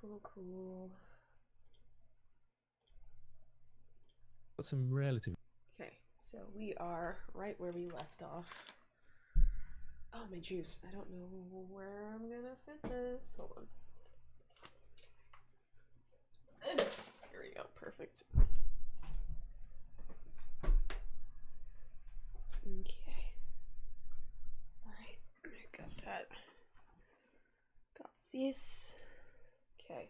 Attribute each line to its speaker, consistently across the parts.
Speaker 1: Cool, cool.
Speaker 2: Got some relative.
Speaker 1: Okay, so we are right where we left off. Oh, my juice. I don't know where I'm gonna fit this. Hold on. Here we go. Perfect. Okay. Alright. Got that. Got this. Okay.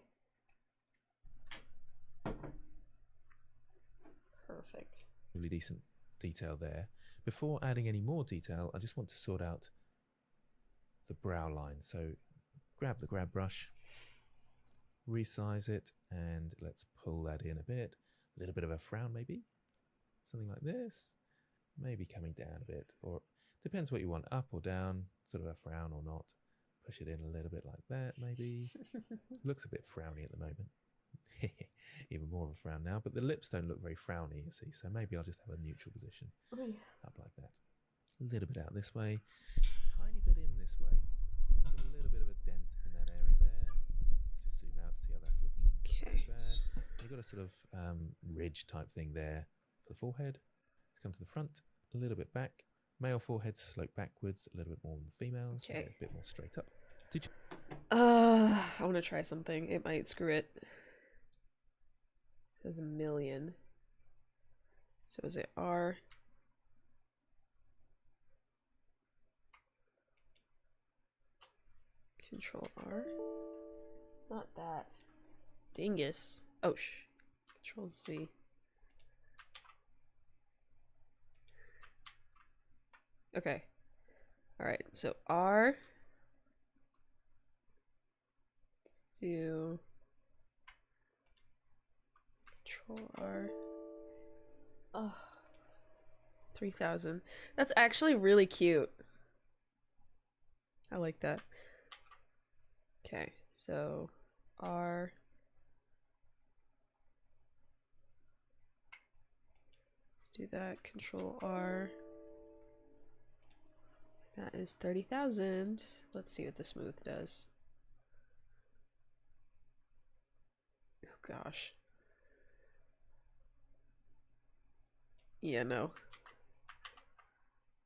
Speaker 1: Perfect.
Speaker 2: Really decent detail there. Before adding any more detail, I just want to sort out the brow line. So grab the grab brush, resize it, and let's pull that in a bit. A little bit of a frown maybe, something like this. Maybe coming down a bit, or depends what you want, up or down, sort of a frown or not. Push it in a little bit like that maybe. Looks a bit frowny at the moment. Even more of a frown now, but the lips don't look very frowny, you see, so maybe I'll just have a neutral position. Up like that. A little bit out this way, tiny bit in this way. Get a little bit of a dent in that area there. Let's just zoom out to see how that's looking.
Speaker 1: Okay.
Speaker 2: Not too bad. You've got a sort of ridge type thing there for the forehead. Let's come to the front, a little bit back. Male foreheads slope backwards a little bit more than females.
Speaker 1: Okay.
Speaker 2: A bit more straight up. Did you?
Speaker 1: I want to try something. It might screw it. It says 1,000,000. So is it R? Control R? Not that. Dingus. Oh, Control Z. Okay. Alright, so R. Let's do Control R. Oh. 3,000. That's actually really cute. I like that. Okay, so R. Let's do that. Control R. That is 30,000. Let's see what the smooth does. Oh gosh. Yeah, no.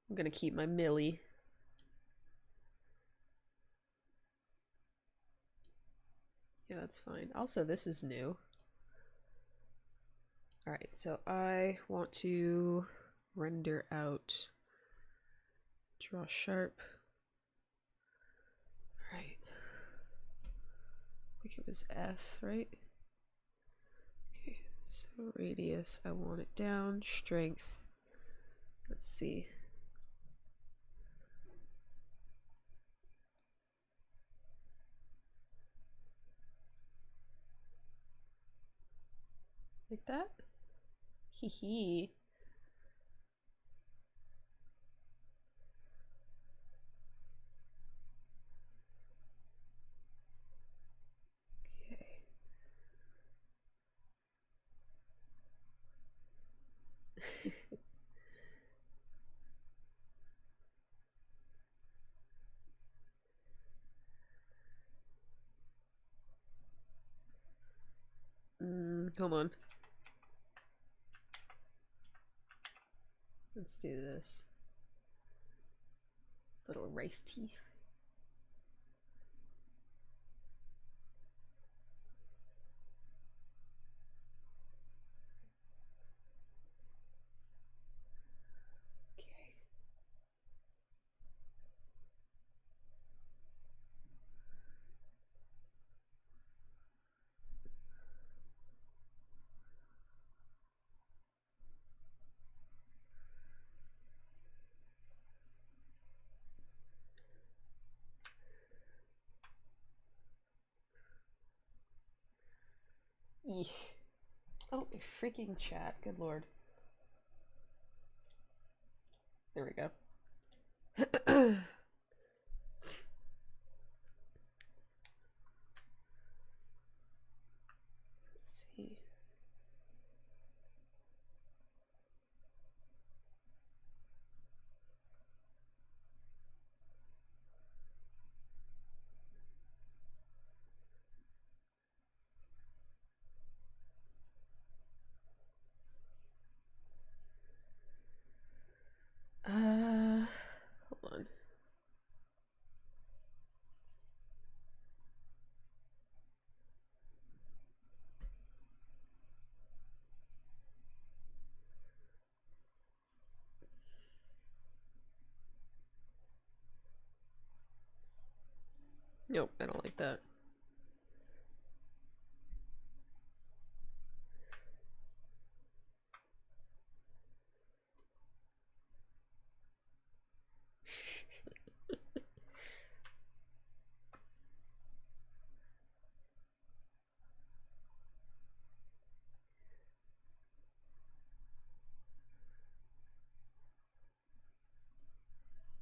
Speaker 1: I'm gonna keep my milli. Yeah, that's fine. Also, this is new. Alright, so I want to render out, draw sharp. Alright. I think it was F, right? Okay, so radius, I want it down. Strength. Let's see. Like that? Hee hee. Okay. Hold on. Let's do this. Little rice teeth. Eesh. Oh, freaking chat. Good lord. There we go. Let's see. Nope, I don't like that.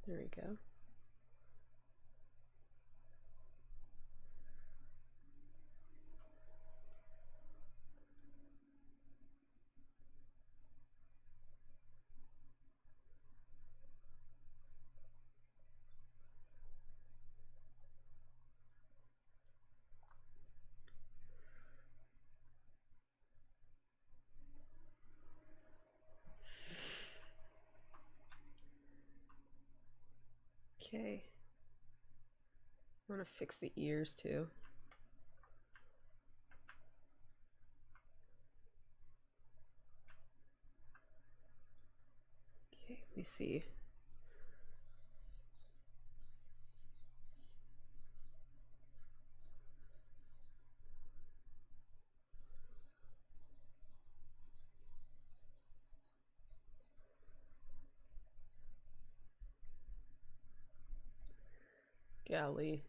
Speaker 1: There we go. Okay. I want to fix the ears too. Okay, let me see. Golly.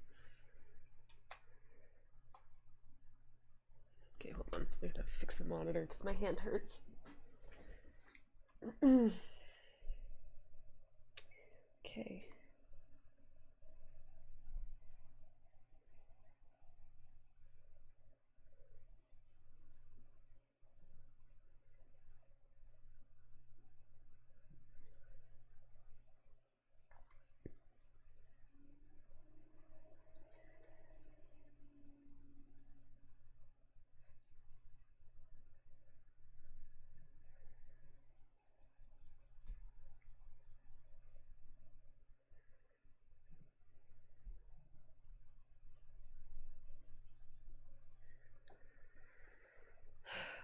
Speaker 1: Okay, hold on. I gotta fix the monitor because my hand hurts. Okay.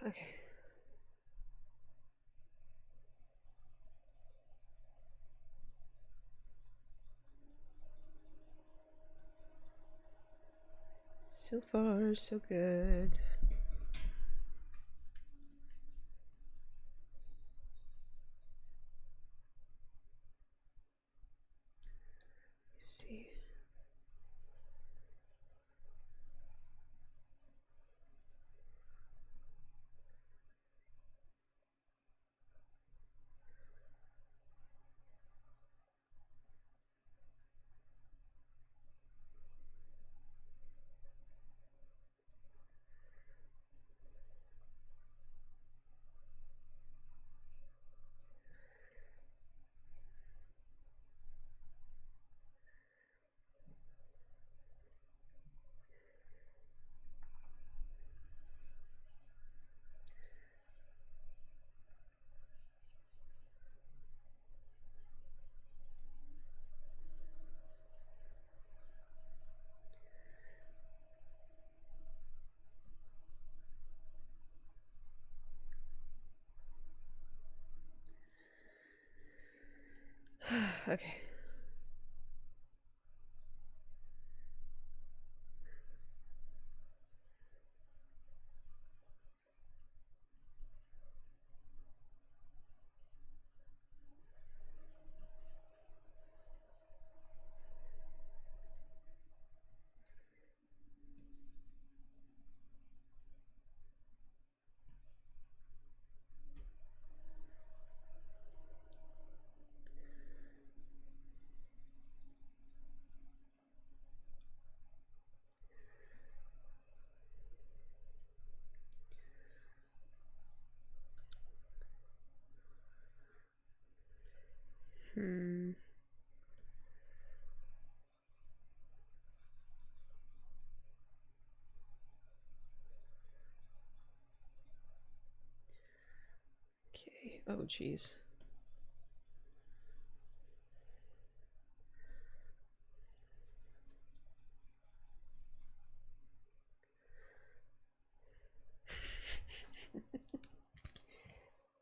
Speaker 1: Okay. So far, so good. Let's see. Okay. Okay. Oh, jeez.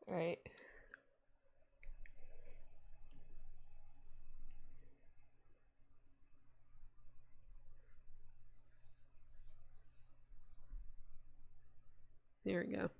Speaker 1: All right. There we go.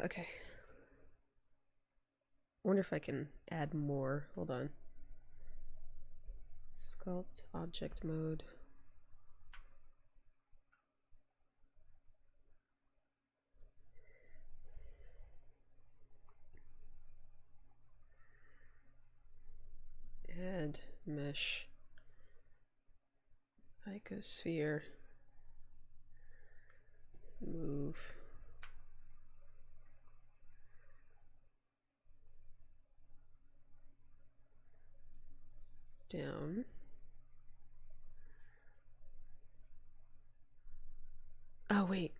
Speaker 1: Okay. Wonder if I can add more. Hold on. Sculpt object mode. Add mesh. Icosphere. Move. Down. Oh, wait.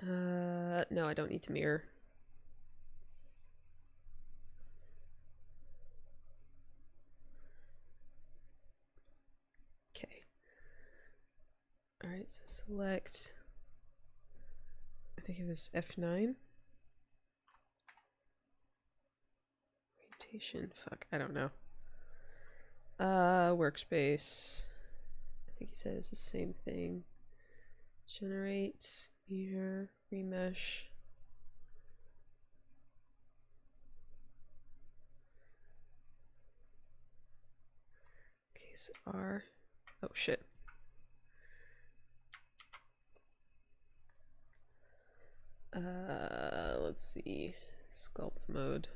Speaker 1: No, I don't need to mirror. Okay. Alright, so select. I think it was F9. Orientation. Fuck, I don't know. Workspace. I think he said it's the same thing. Generate, mirror, remesh. Okay, so R. Oh shit. Let's see. Sculpt mode.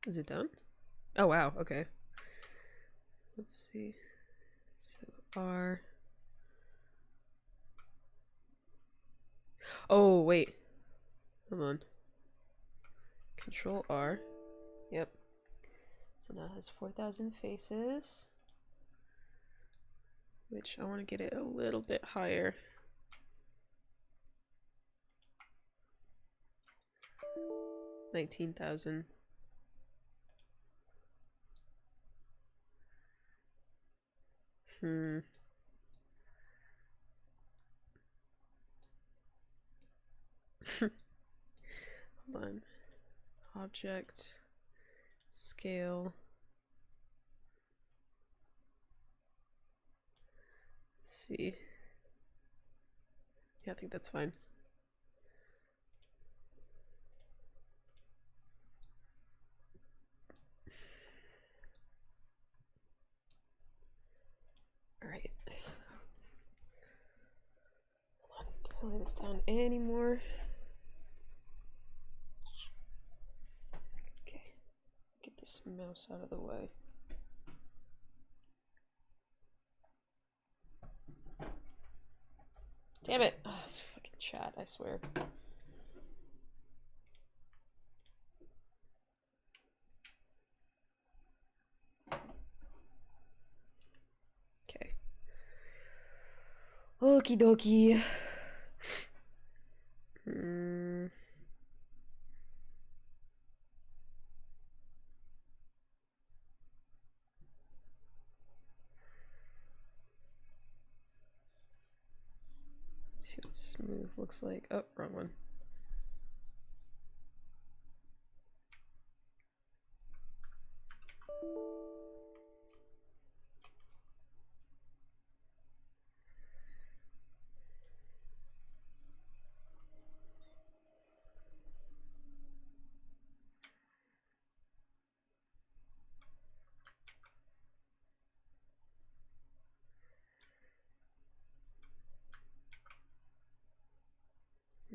Speaker 1: Is it done? Oh wow, okay. Let's see. So R. Oh wait. Come on. Control R. Yep. So now it has 4,000 faces. Which I want to get it a little bit higher. 19,000. Hold on. Object. Scale. Let's see. Yeah, I think that's fine. Alright. Can't lay this down anymore. Okay. Get this mouse out of the way. Damn it! Oh, this fucking chat, I swear. Okay. Okie dokie. See what smooth looks like. Oh, wrong one.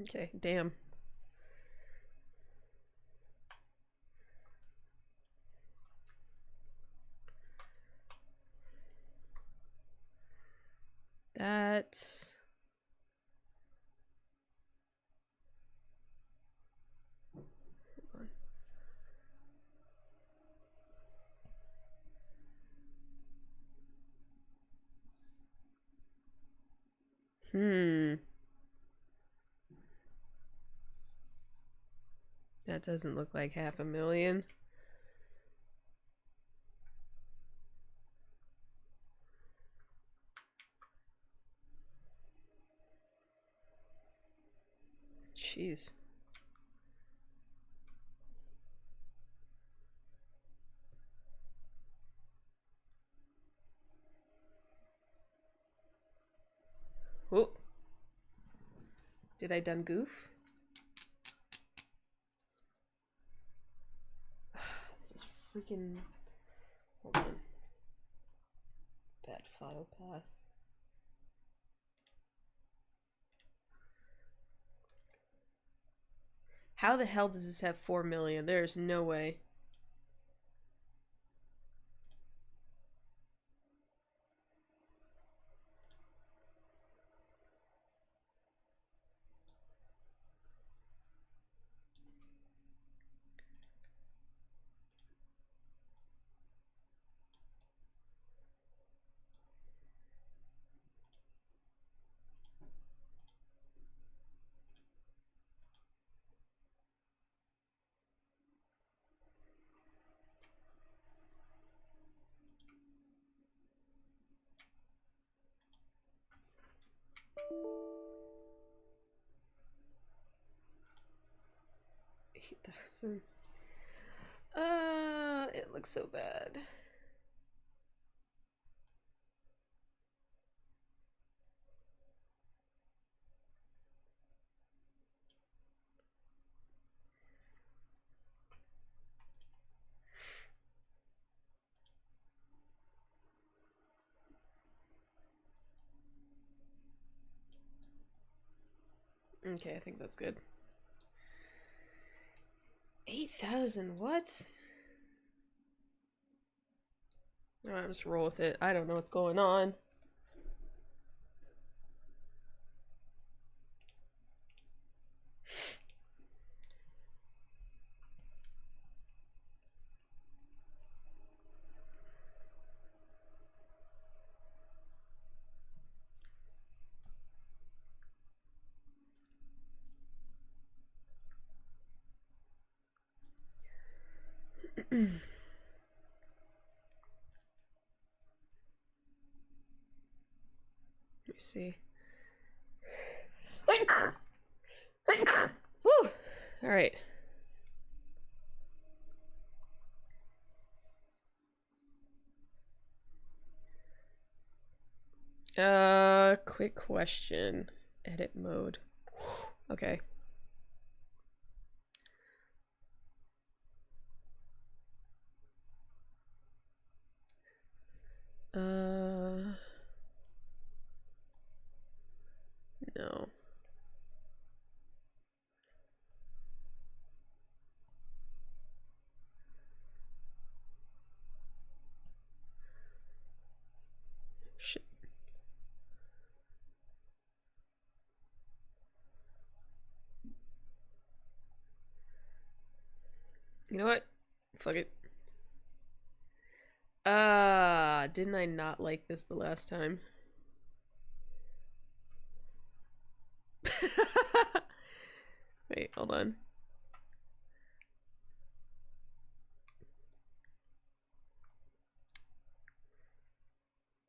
Speaker 1: Okay, damn. That... That doesn't look like 500,000. Jeez. Oh. Did I done goof? This is freaking... Hold on. Bad file path. How the hell does this have 4 million? There's no way. $8,000. It looks so bad. Okay, I think that's good. 8,000, what? Alright, just roll with it. I don't know what's going on. Let me see. Woo! Alright. Quick question. Edit mode. Okay. No. Shit. You know what? Fuck it. Didn't I not like this the last time? Wait, hold on.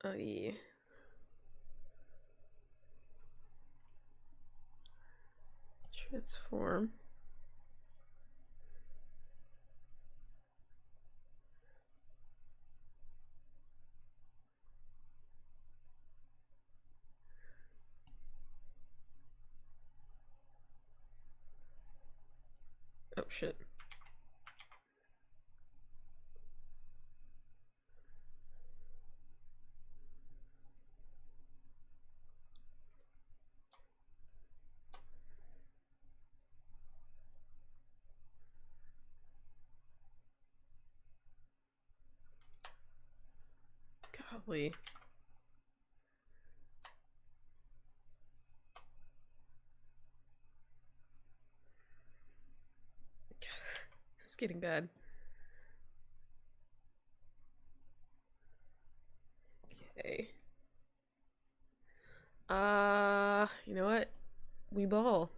Speaker 1: Oh, yeah. Transform. Oh, shit. Golly. It's getting bad. Okay. You know what? We ball.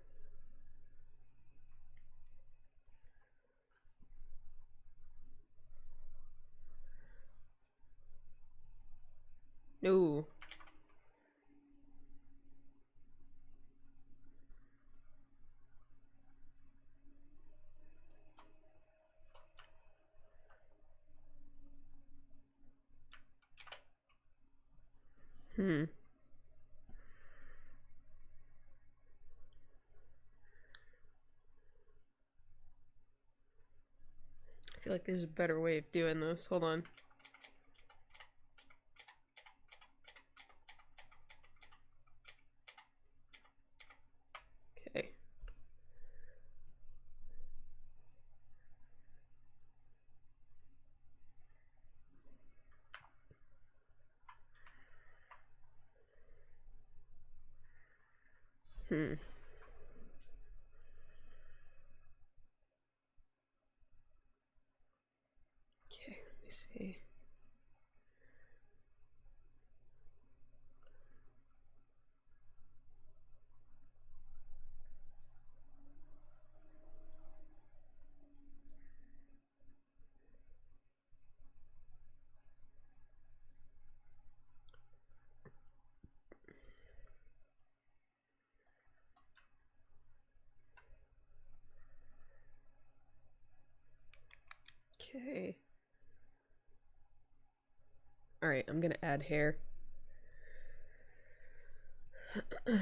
Speaker 1: No. Hmm. I feel like there's a better way of doing this. Hold on. Okay. Hmm. Okay, let me see. Okay. Alright, I'm gonna add hair. Let me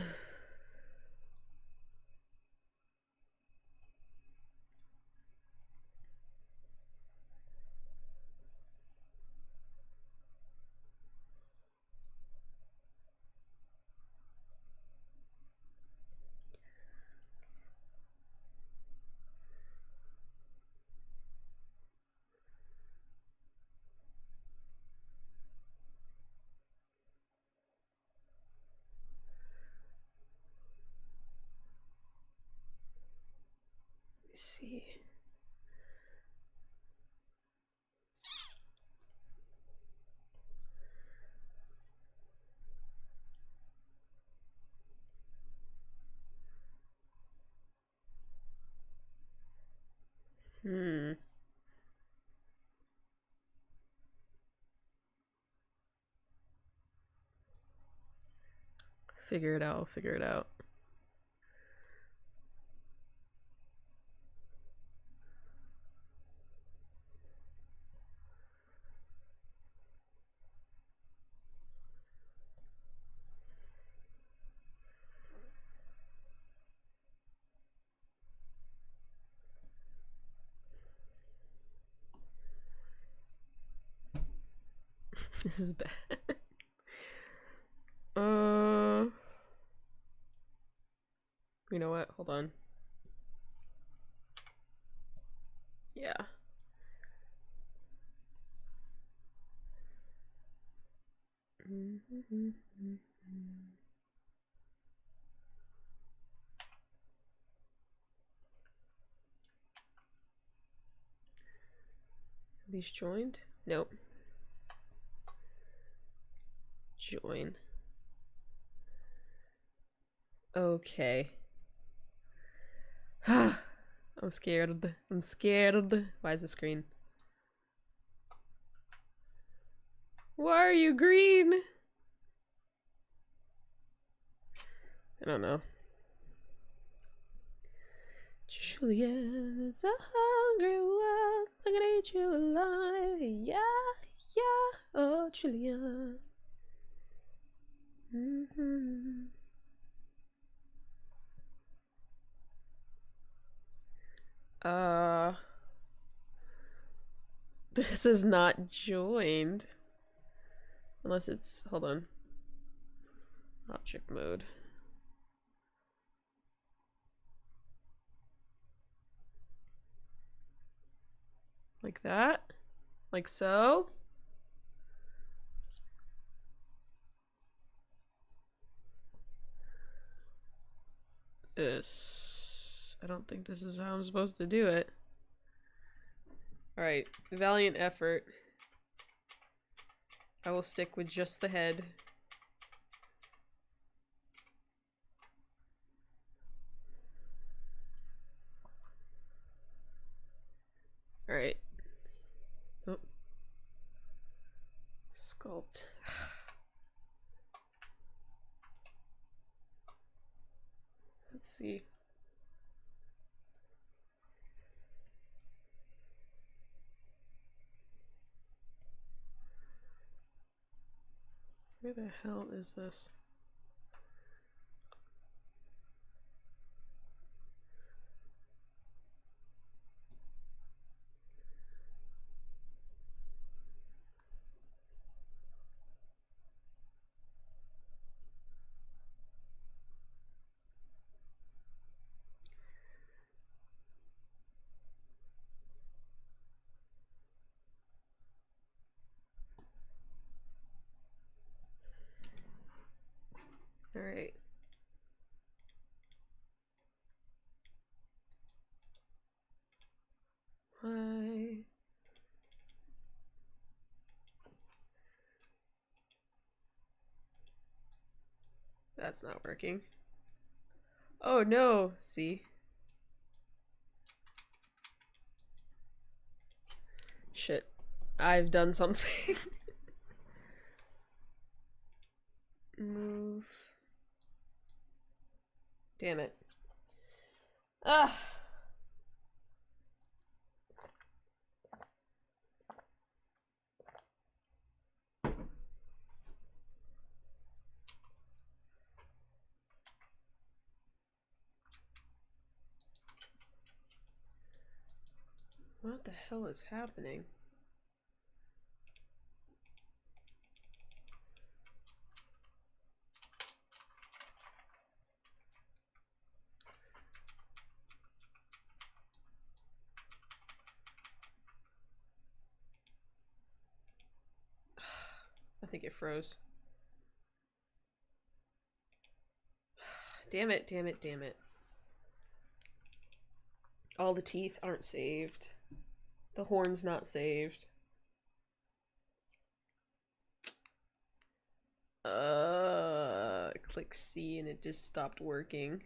Speaker 1: see. Hmm. Figure it out, figure it out. This is bad. You know what? Hold on. Yeah. Are these joined? Nope. Join. Okay. I'm scared. I'm scared. Why is the screen? Why are you green? I don't know. Julia, it's a hungry world. I'm gonna eat you alive. Yeah, yeah. Oh, Julia. Uh, this is not joined. Unless it's, hold on. Object mode. Like that? Like so? this. I don't think this is how I'm supposed to do it. Alright, valiant effort. I will stick with just the head. Alright. Oh. Sculpt. Let's see. Where the hell is this? All right. Why? That's not working. Oh no, see? Shit. I've done something. Move. Damn it. Ah! What the hell is happening? I think it froze. Damn it, damn it, damn it. All the teeth aren't saved. The horn's not saved. Click C and it just stopped working.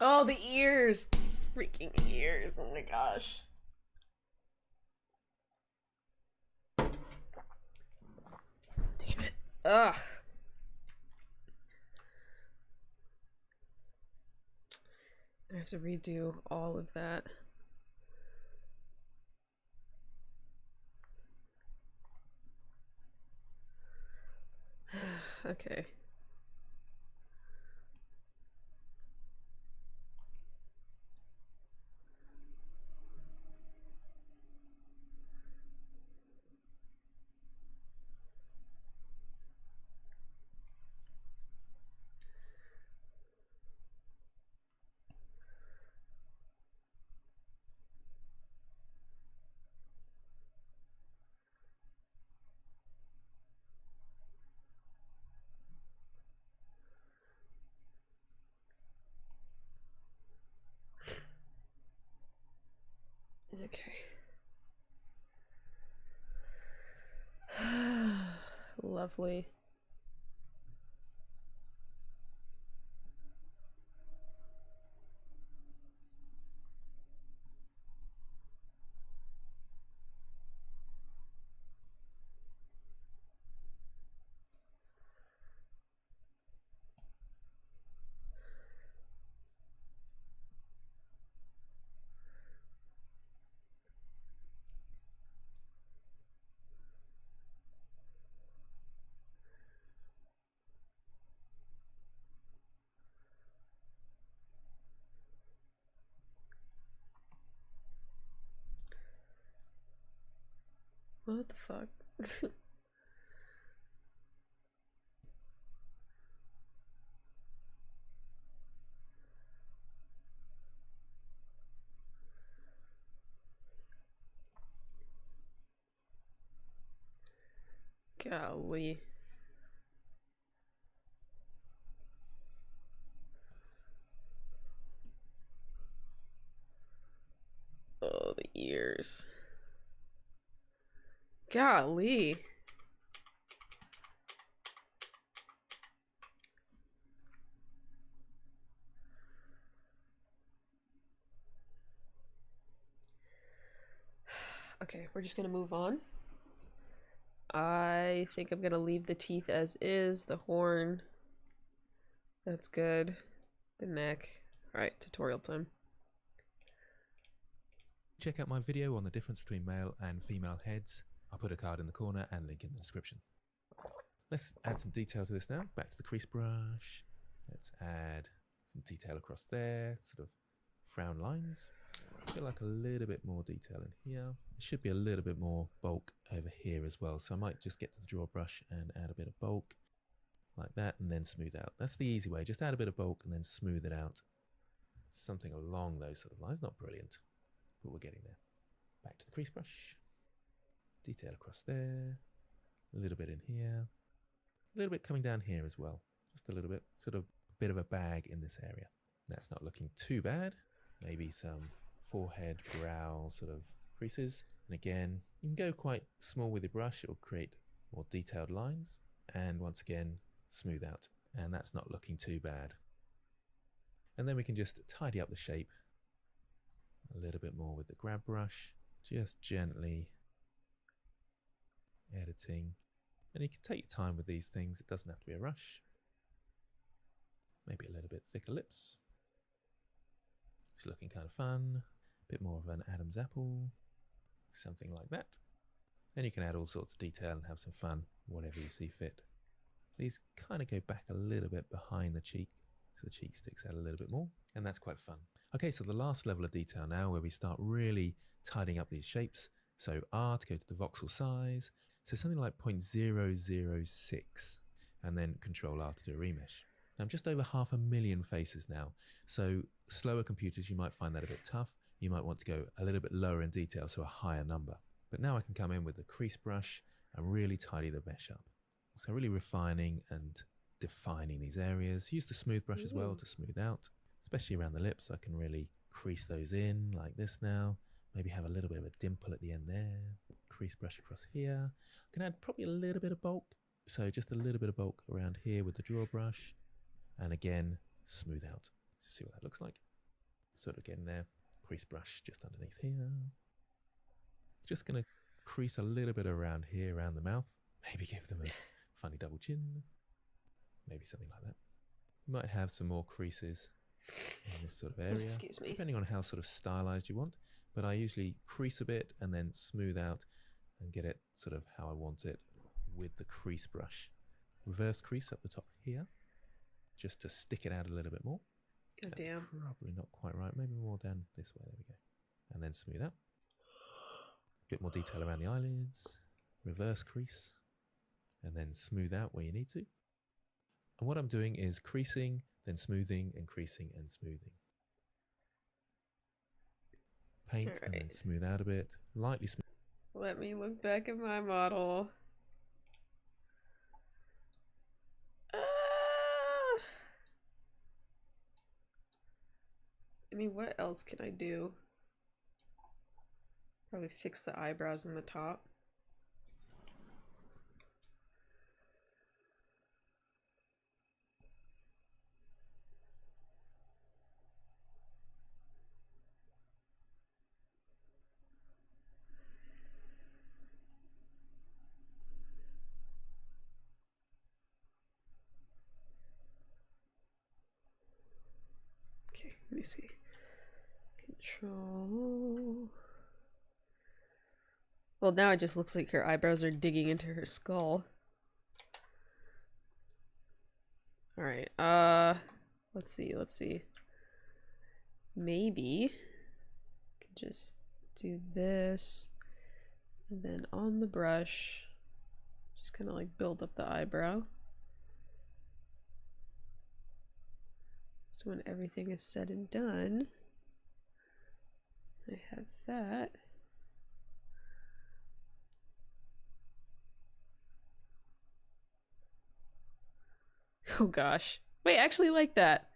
Speaker 1: Oh, the ears! Freaking ears, oh my gosh. Damn it. Ugh. I have to redo all of that. Okay. Okay. Lovely. What the fuck? Golly. Oh, the ears. Golly. Okay, we're just gonna move on. I think I'm gonna leave the teeth as is, the horn. That's good. The neck. Alright, tutorial time.
Speaker 2: Check out my video on the difference between male and female heads. I'll put a card in the corner and link in the description. Let's add some detail to this now. Back to the crease brush. Let's add some detail across there, sort of frown lines. I feel like a little bit more detail in here. There should be a little bit more bulk over here as well. So I might just get to the draw brush and add a bit of bulk like that and then smooth out. That's the easy way. Just add a bit of bulk and then smooth it out. Something along those sort of lines. Not brilliant, but we're getting there. Back to the crease brush. Detail across there. A little bit in here. A little bit coming down here as well. Just a little bit. Sort of a bit of a bag in this area. That's not looking too bad. Maybe some forehead, brow sort of creases. And again, you can go quite small with your brush. It will create more detailed lines. And once again, smooth out. And that's not looking too bad. And then we can just tidy up the shape a little bit more with the grab brush. Just gently editing. And you can take your time with these things. It doesn't have to be a rush. Maybe a little bit thicker lips. It's looking kind of fun. A bit more of an Adam's apple. Something like that. Then you can add all sorts of detail and have some fun, whatever you see fit. These kind of go back a little bit behind the cheek, so the cheek sticks out a little bit more, and that's quite fun. Okay, so the last level of detail now, where we start really tidying up these shapes. So R to go to the voxel size, so something like 0.006, and then Control R to do a remesh. Now I'm just over 500,000 faces now, so slower computers, you might find that a bit tough. You might want to go a little bit lower in detail, so a higher number. But now I can come in with the crease brush and really tidy the mesh up. So really refining and defining these areas. Use the smooth brush as well to smooth out, especially around the lips. I can really crease those in like this now. Maybe have a little bit of a dimple at the end there. Crease brush across here. I can add probably a little bit of bulk. So just a little bit of bulk around here with the draw brush. And again, smooth out. See what that looks like. Sort of getting there. Crease brush just underneath here. Just going to crease a little bit around here, around the mouth. Maybe give them a funny double chin. Maybe something like that. You might have some more creases in this sort of area.
Speaker 1: Excuse me.
Speaker 2: Depending on how sort of stylized you want. But I usually crease a bit and then smooth out and get it sort of how I want it with the crease brush. Reverse crease up the top here, just to stick it out a little bit more.
Speaker 1: God
Speaker 2: That's
Speaker 1: damn.
Speaker 2: probably not quite right. Maybe more down this way. There we go. And then smooth out. Bit more detail around the eyelids. Reverse crease. And then smooth out where you need to. And what I'm doing is creasing, then smoothing, and creasing and smoothing. Paint and then smooth out a bit. Lightly smooth.
Speaker 1: Let me look back at my model. I mean, what else can I do? Probably fix the eyebrows in the top. Okay, let me see. Control. Well, now it just looks like her eyebrows are digging into her skull. All right. Let's see. Maybe I could just do this, and then on the brush, just kind of like build up the eyebrow. So when everything is said and done, I have that. Oh gosh. Wait, I actually like that.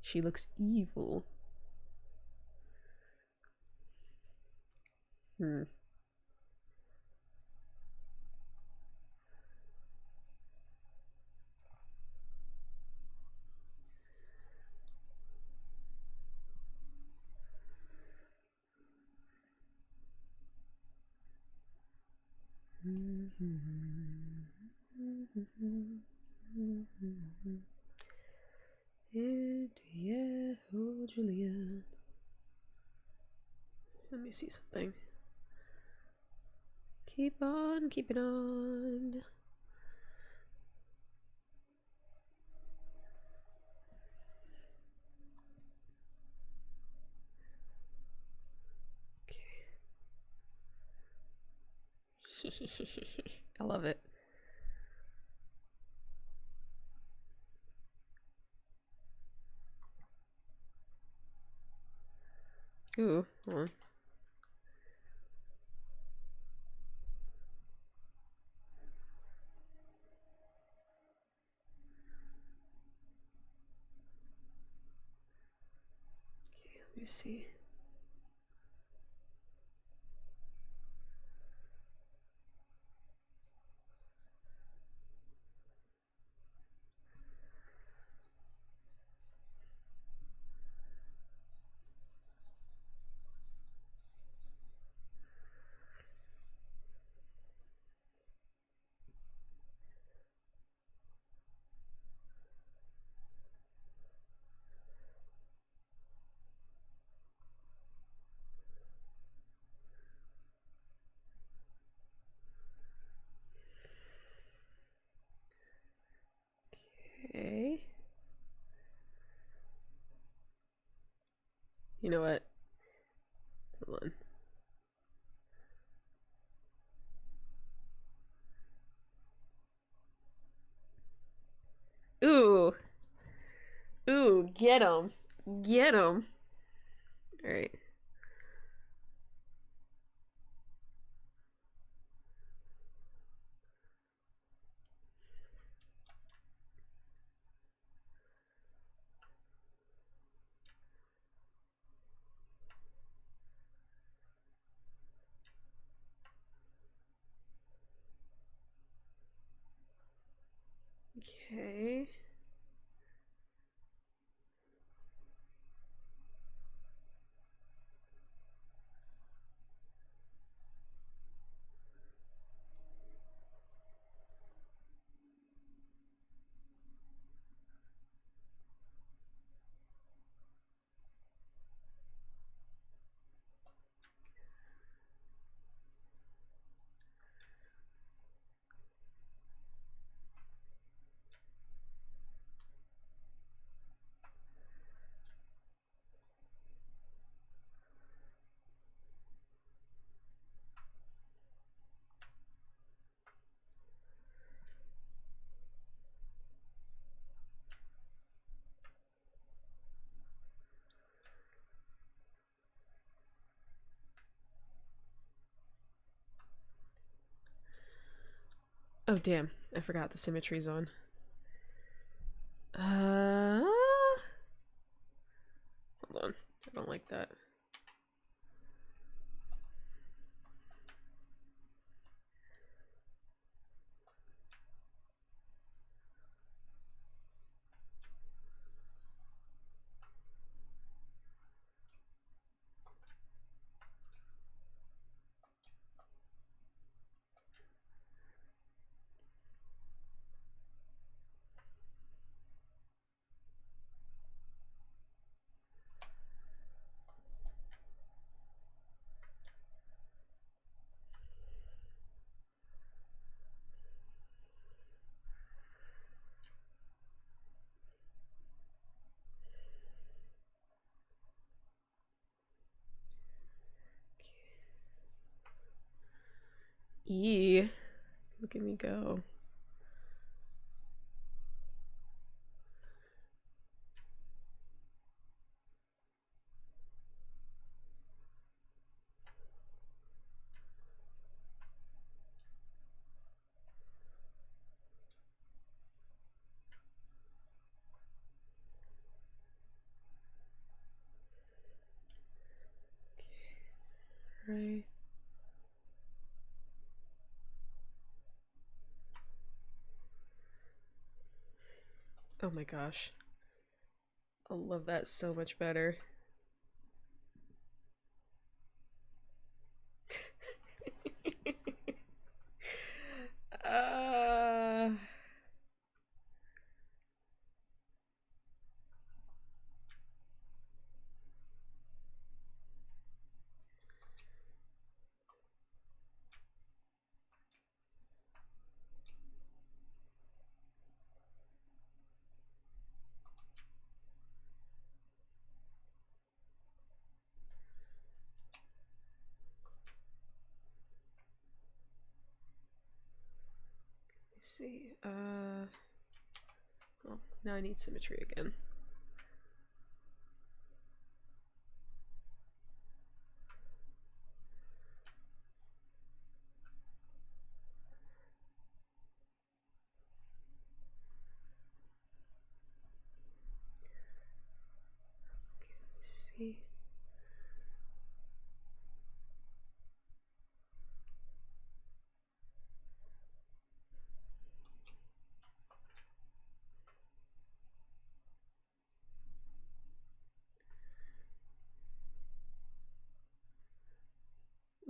Speaker 1: She looks evil. Hmm. And yeah, oh Julian. Let me see something. Keep on keeping on. Okay. I love it. Ooh, hold on. Okay, let me see. Okay. You know what? Hold on. Ooh. Ooh, get him. Get him. Alright. Okay. Oh damn, I forgot the symmetry's on. Hold on. I don't like that. Eee. Look at me go. Right. Oh my gosh. I love that so much better. uh... Let's see. Oh, now I need symmetry again. Okay, let's see.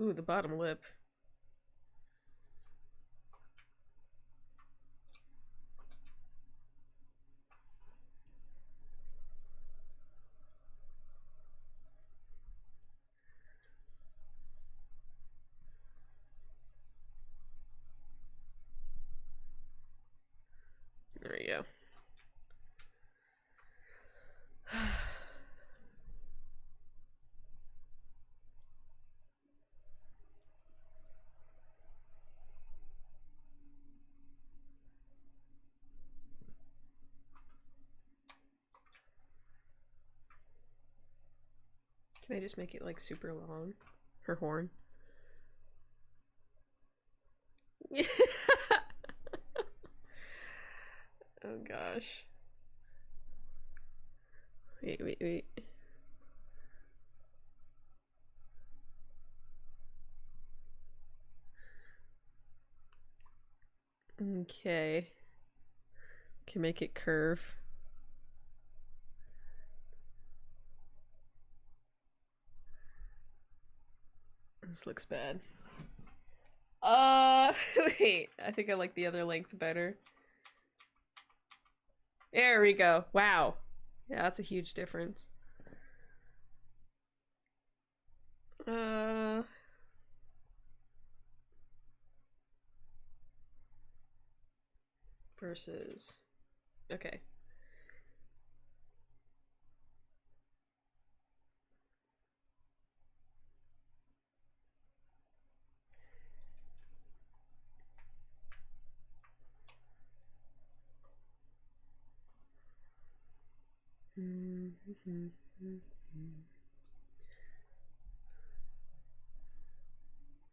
Speaker 1: Ooh, the bottom lip. There we go. Can I just make it like super long? Her horn. Oh gosh. Wait. Okay. Can make it curve. This looks bad. Wait. I think I like the other length better. There we go. Wow. Yeah, that's a huge difference. Versus. Okay.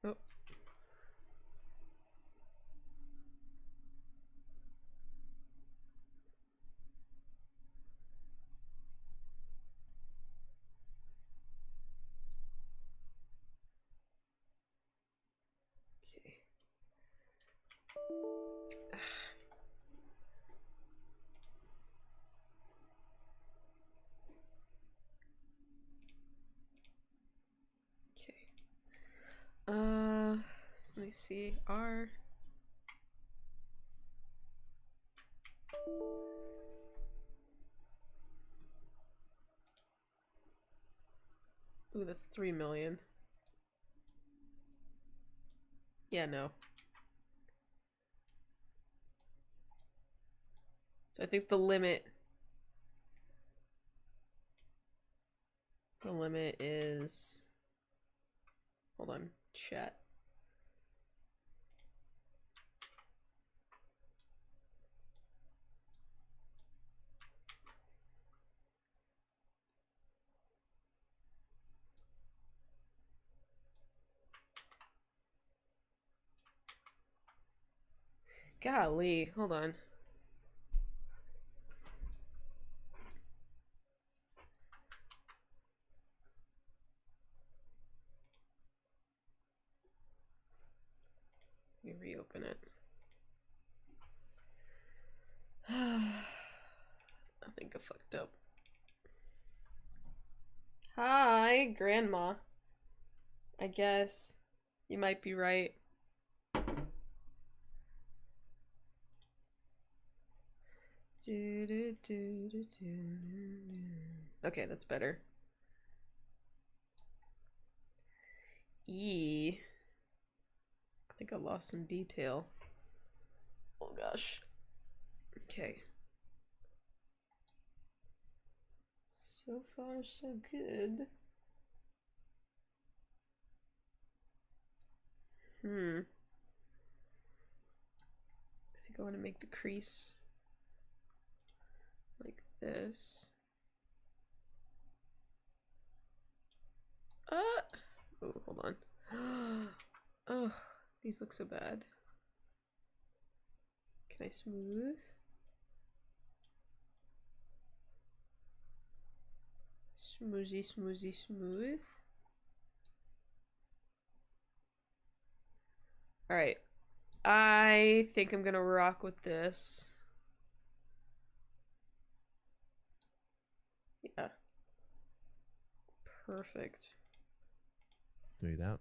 Speaker 1: Oh. Okay. Okay. So let me see. R. Ooh, that's 3 million. Yeah, no. So I think the limit is, hold on, chat. Golly, hold on. open it. I think I fucked up. Hi, Grandma. I guess you might be right. Okay, that's better. I think I lost some detail. Oh gosh. Okay. So far, so good. I think I want to make the crease like this. Oh, hold on. Oh, these look so bad. Can I smooth? Smoozy, smoozy, smooth. All right. I think I'm gonna rock with this. Yeah. Perfect.
Speaker 2: Smooth out.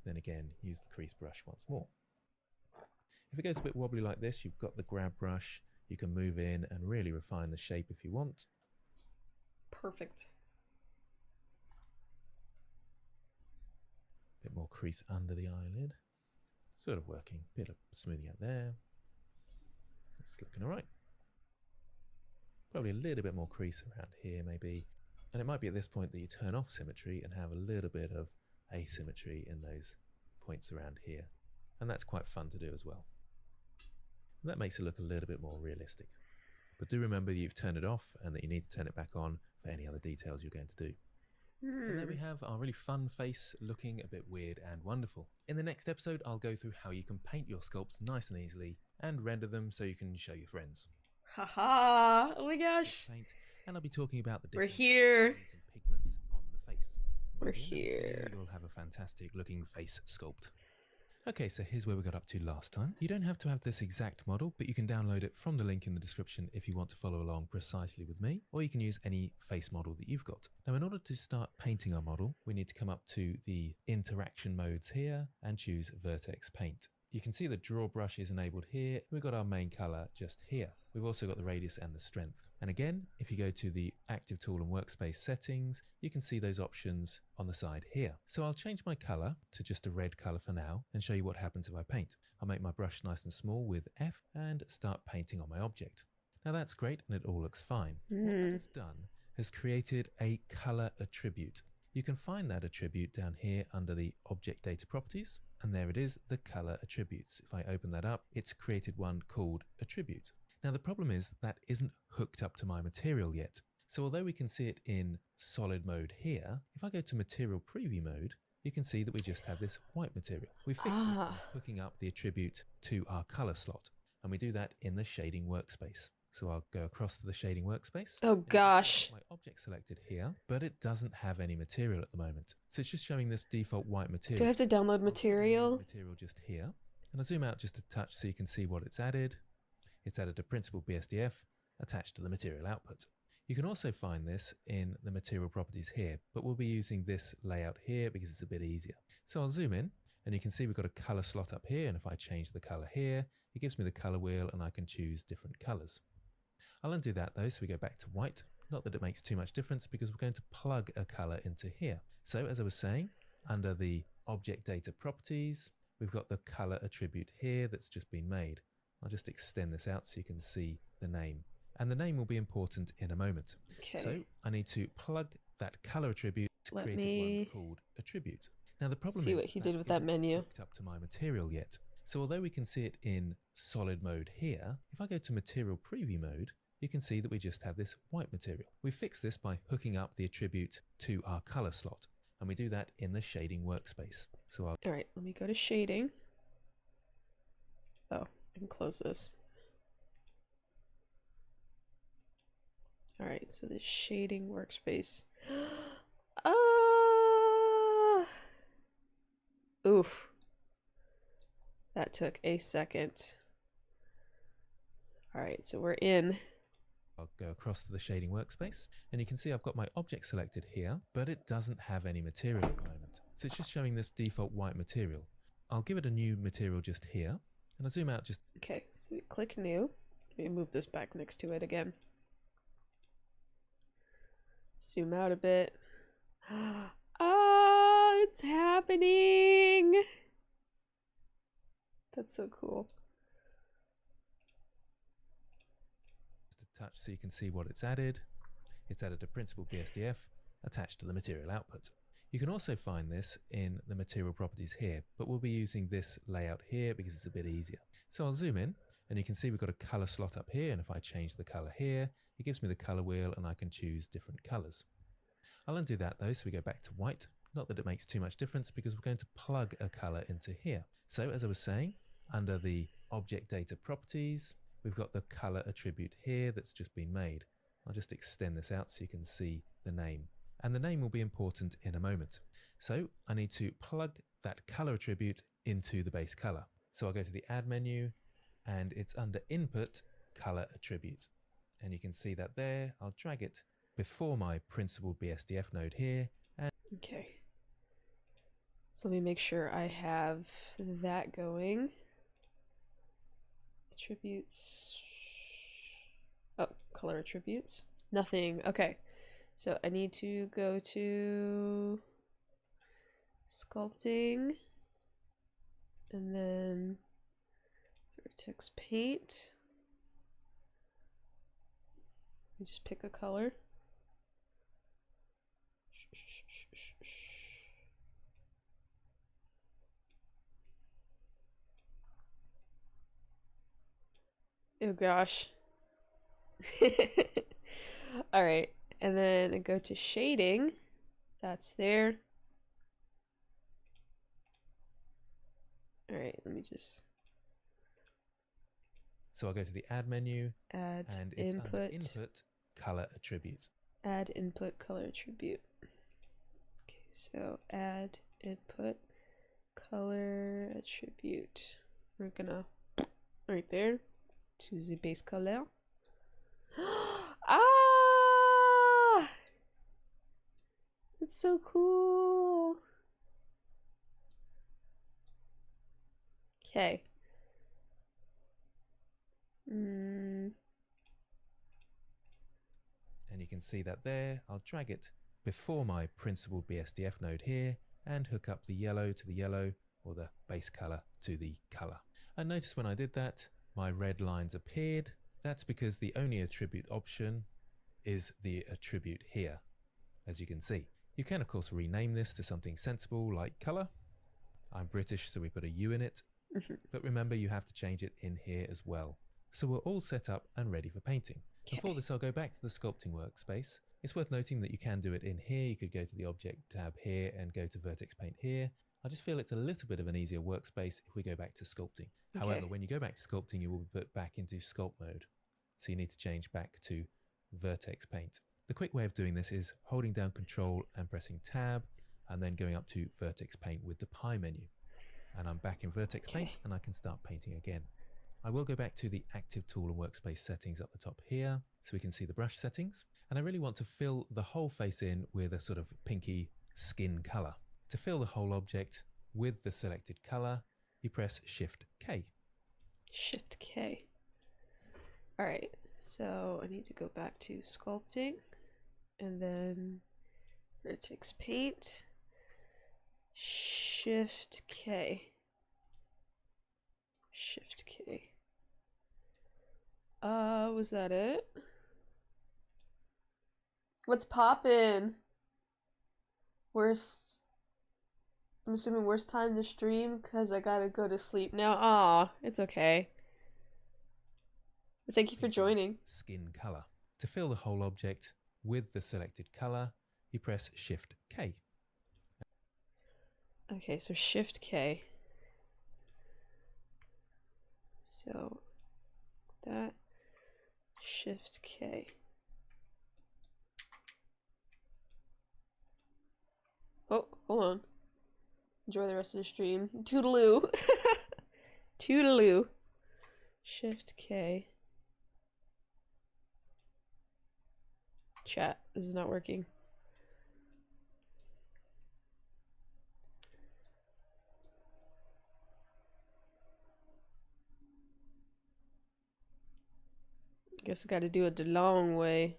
Speaker 2: Then again, use the crease brush once more. If it goes a bit wobbly like this, you've got the grab brush. You can move in and really refine the shape if you want.
Speaker 1: Perfect.
Speaker 2: Bit more crease under the eyelid. Sort of working. Bit of smoothing out there. It's looking all right. Probably a little bit more crease around here maybe. And it might be at this point that you turn off symmetry and have a little bit of asymmetry in those points around here. And that's quite fun to do as well. And that makes it look a little bit more realistic. But do remember that you've turned it off and that you need to turn it back on for any other details you're going to do. And there we have our really fun face looking a bit weird and wonderful. In the next episode, I'll go through how you can paint your sculpts nice and easily and render them so you can show your friends.
Speaker 1: Haha! Oh my gosh!
Speaker 2: Paint, and I'll be talking about the
Speaker 1: We're
Speaker 2: different
Speaker 1: here.
Speaker 2: shades and pigments on the face.
Speaker 1: We're
Speaker 2: By the end of this
Speaker 1: here.
Speaker 2: video, you'll have a fantastic looking face sculpt. Okay, so here's where we got up to last time. You don't have to have this exact model, but you can download it from the link in the description if you want to follow along precisely with me, or you can use any face model that you've got. Now, in order to start painting our model, we need to come up to the interaction modes here and choose Vertex Paint. You can see the draw brush is enabled here. We've got our main color just here. We've also got the radius and the strength. And again, if you go to the active tool and workspace settings, you can see those options on the side here. So I'll change my color to just a red color for now and show you what happens if I paint. I'll make my brush nice and small with F and start painting on my object. Now that's great and it all looks fine. What that has done has created a color attribute. You can find that attribute down here under the object data properties, and there it is, the color attributes. If I open that up, it's created one called attribute. Now the problem is that isn't hooked up to my material yet. So although we can see it in solid mode here, if I go to material preview mode, you can see that we just have this white material. We fixed this by hooking up the attribute to our color slot, and we do that in the shading workspace. So I'll go across to the shading workspace.
Speaker 1: Oh gosh.
Speaker 2: My object selected here, but it doesn't have any material at the moment. So it's just showing this default white material.
Speaker 1: Do I have to download material?
Speaker 2: Material just here. And I'll zoom out just a touch so you can see what it's added. It's added a principal BSDF attached to the material output. You can also find this in the material properties here, but we'll be using this layout here because it's a bit easier. So I'll zoom in and you can see we've got a color slot up here. And if I change the color here, it gives me the color wheel and I can choose different colors. I'll undo that though, so we go back to white. Not that it makes too much difference because we're going to plug a color into here. So as I was saying, under the object data properties, we've got the color attribute here that's just been made. I'll just extend this out so you can see the name. And the name will be important in a moment.
Speaker 1: Okay.
Speaker 2: So I need to plug that color attribute to create one called attribute. Now the problem
Speaker 1: See
Speaker 2: is
Speaker 1: what he did with that menu.
Speaker 2: hooked up to my material yet. So although we can see it in solid mode here, if I go to material preview mode, you can see that we just have this white material. We fix this by hooking up the attribute to our color slot, and we do that in the shading workspace. So
Speaker 1: all right, let me go to shading. Oh, I can close this. All right, so the shading workspace. Oof. That took a second. All right, so we're in.
Speaker 2: I'll go across to the shading workspace, and you can see I've got my object selected here, but it doesn't have any material at the moment. So it's just showing this default white material. I'll give it a new material just here, and I'll zoom out just...
Speaker 1: Okay, so we click new. Let me move this back next to it again. Zoom out a bit. Oh, it's happening! That's so cool.
Speaker 2: a touch so you can see what it's added. It's added a principal BSDF attached to the material output. You can also find this in the material properties here, but we'll be using this layout here because it's a bit easier. So I'll zoom in and you can see we've got a color slot up here, and if I change the color here, it gives me the color wheel and I can choose different colors. I'll undo that though, so we go back to white. Not that it makes too much difference because we're going to plug a color into here. So as I was saying, under the object data properties, we've got the color attribute here that's just been made. I'll just extend this out so you can see the name. And the name will be important in a moment. So I need to plug that color attribute into the base color. So I'll go to the add menu and it's under input color attribute. And you can see that there. I'll drag it before my principal BSDF node here. And
Speaker 1: okay. So let me make sure I have that going. Attributes. Oh, color attributes. Nothing. Okay. So I need to go to sculpting and then vertex paint. You just pick a color. Oh gosh. All right. And then I go to shading. That's there. All right, let me just.
Speaker 2: So I'll go to the add menu.
Speaker 1: Add
Speaker 2: and it's
Speaker 1: input.
Speaker 2: Under input color attribute.
Speaker 1: Add input color attribute. Okay, so add input color attribute. We're gonna right there to the base color. Ah! It's so cool. Okay.
Speaker 2: And you can see that there. I'll drag it before my principal BSDF node here and hook up the yellow to the yellow, or the base color to the color. And notice when I did that, my red lines appeared. That's because the only attribute option is the attribute here, as you can see. You can of course rename this to something sensible like color. I'm British, so we put a U in it. But remember, you have to change it in here as well. So we're all set up and ready for painting.
Speaker 1: Okay.
Speaker 2: Before this, I'll go back to the sculpting workspace. It's worth noting that you can do it in here. You could go to the object tab here and go to vertex paint here. I just feel it's a little bit of an easier workspace if we go back to sculpting.
Speaker 1: Okay.
Speaker 2: However, when you go back to sculpting, you will be put back into sculpt mode. So you need to change back to vertex paint. The quick way of doing this is holding down Control and pressing Tab, and then going up to vertex paint with the pie menu. And I'm back in vertex paint and I can start painting again. I will go back to the active tool and workspace settings up the top here so we can see the brush settings. And I really want to fill the whole face in with a sort of pinky skin color. To fill the whole object with the selected color, you press Shift K.
Speaker 1: Shift K. All right, so I need to go back to sculpting and then vertex paint. Shift K. Shift K. Was that it? What's poppin'? I'm assuming worst time to stream because I gotta go to sleep now. Aw, it's okay. But thank you for joining.
Speaker 2: Skin color. To fill the whole object with the selected color, you press Shift K.
Speaker 1: Okay, so Shift K. So that Shift K. Oh, hold on. Enjoy the rest of the stream. Toodaloo. Toodaloo. Shift K. Chat. This is not working. Guess I gotta do it the long way.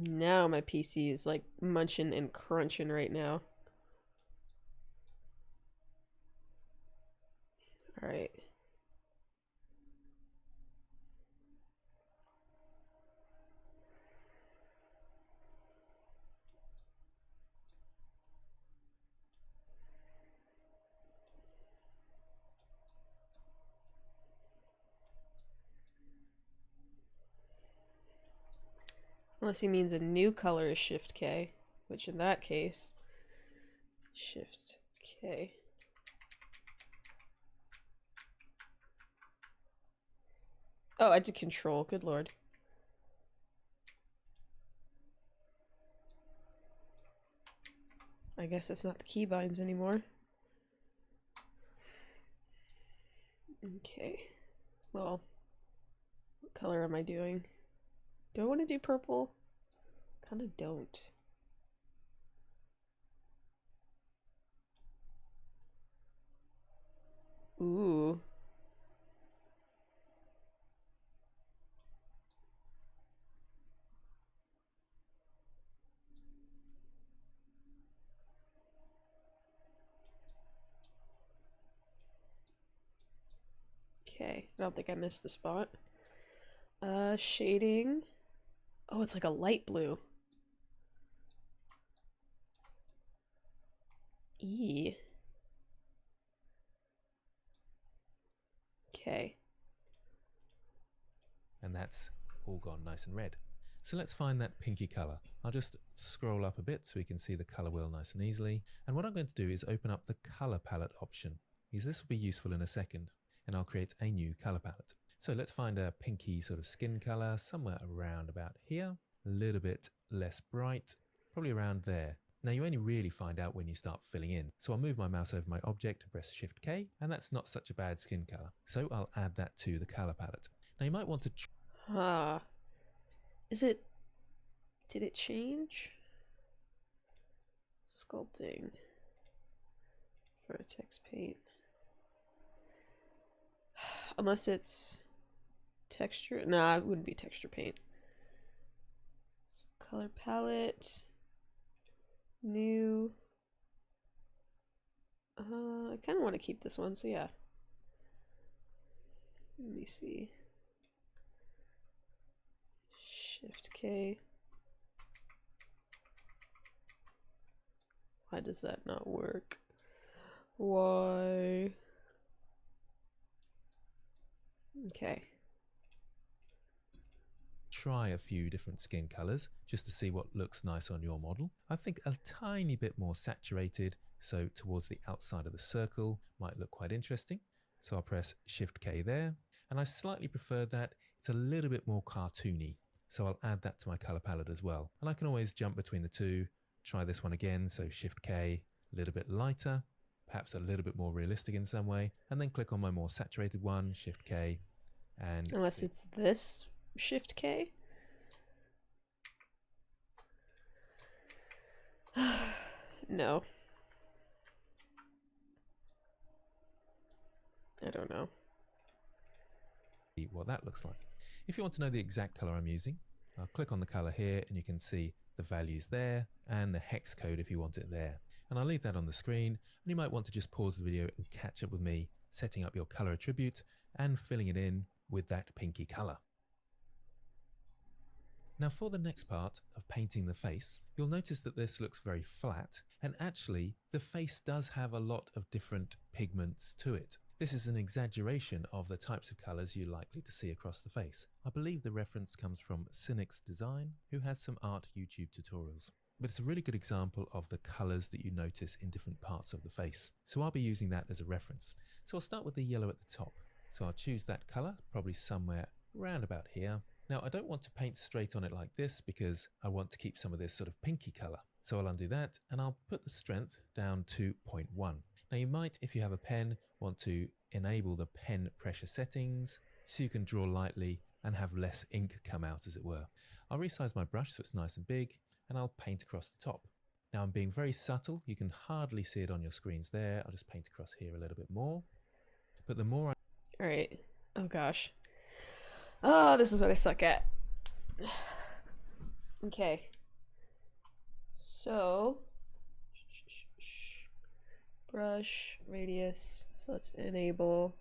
Speaker 1: Now my PC is like munching and crunching right now. All right. Unless he means a new color is Shift K, which in that case, Shift K. Oh, I did Control. Good lord. I guess that's not the keybinds anymore. Okay. Well, what color am I doing? Do I want to do purple? Kind of don't. Ooh. Okay, I don't think I missed the spot. Shading. Oh, it's like a light blue. E. Okay.
Speaker 2: And that's all gone nice and red. So let's find that pinky color. I'll just scroll up a bit so we can see the color wheel nice and easily. And what I'm going to do is open up the color palette option, because this will be useful in a second. And I'll create a new color palette. So let's find a pinky sort of skin color somewhere around about here, a little bit less bright, probably around there. Now you only really find out when you start filling in. So I'll move my mouse over my object and press Shift K, and that's not such a bad skin color. So I'll add that to the color palette. Now you might want to
Speaker 1: Is it... Did it change? Sculpting. Vertex paint. Unless it's texture. Nah, it wouldn't be texture paint. So color palette. New. I kind of want to keep this one, so yeah. Let me see. Shift K. Why does that not work? Why? Okay.
Speaker 2: try a few different skin colors just to see what looks nice on your model. I think a tiny bit more saturated, so towards the outside of the circle might look quite interesting. So I'll press Shift K there, and I slightly prefer that it's a little bit more cartoony. So I'll add that to my color palette as well. And I can always jump between the two, try this one again. So Shift K, a little bit lighter, perhaps a little bit more realistic in some way, and then click on my more saturated one, Shift K, and
Speaker 1: unless it's this Shift K. No. I don't know.
Speaker 2: What that looks like. If you want to know the exact color I'm using, I'll click on the color here and you can see the values there and the hex code if you want it there. And I'll leave that on the screen, and you might want to just pause the video and catch up with me setting up your color attribute and filling it in with that pinky color. Now for the next part of painting the face, you'll notice that this looks very flat, and actually the face does have a lot of different pigments to it. This is an exaggeration of the types of colours you're likely to see across the face. I believe the reference comes from Cynic's Design, who has some art YouTube tutorials. but it's a really good example of the colors that you notice in different parts of the face. So I'll be using that as a reference. So I'll start with the yellow at the top. So I'll choose that color, probably somewhere around about here. Now I don't want to paint straight on it like this because I want to keep some of this sort of pinky color. So I'll undo that and I'll put the strength down to 0.1. Now you might, if you have a pen, want to enable the pen pressure settings so you can draw lightly and have less ink come out, as it were. I'll resize my brush so it's nice and big, and I'll paint across the top. Now I'm being very subtle, you can hardly see it on your screens there. I'll just paint across here a little bit more. But the more
Speaker 1: All right. Oh gosh. Oh, this is what I suck at. Okay. So, brush, radius. So let's enable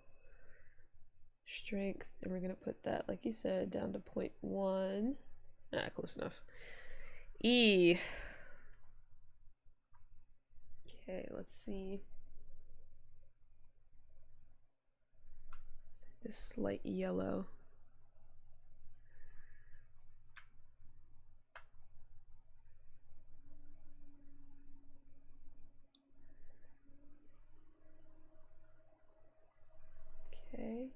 Speaker 1: strength, and we're gonna put that, like you said, down to 0.1. Ah, close enough. E. Okay, let's see. This slight yellow. Okay.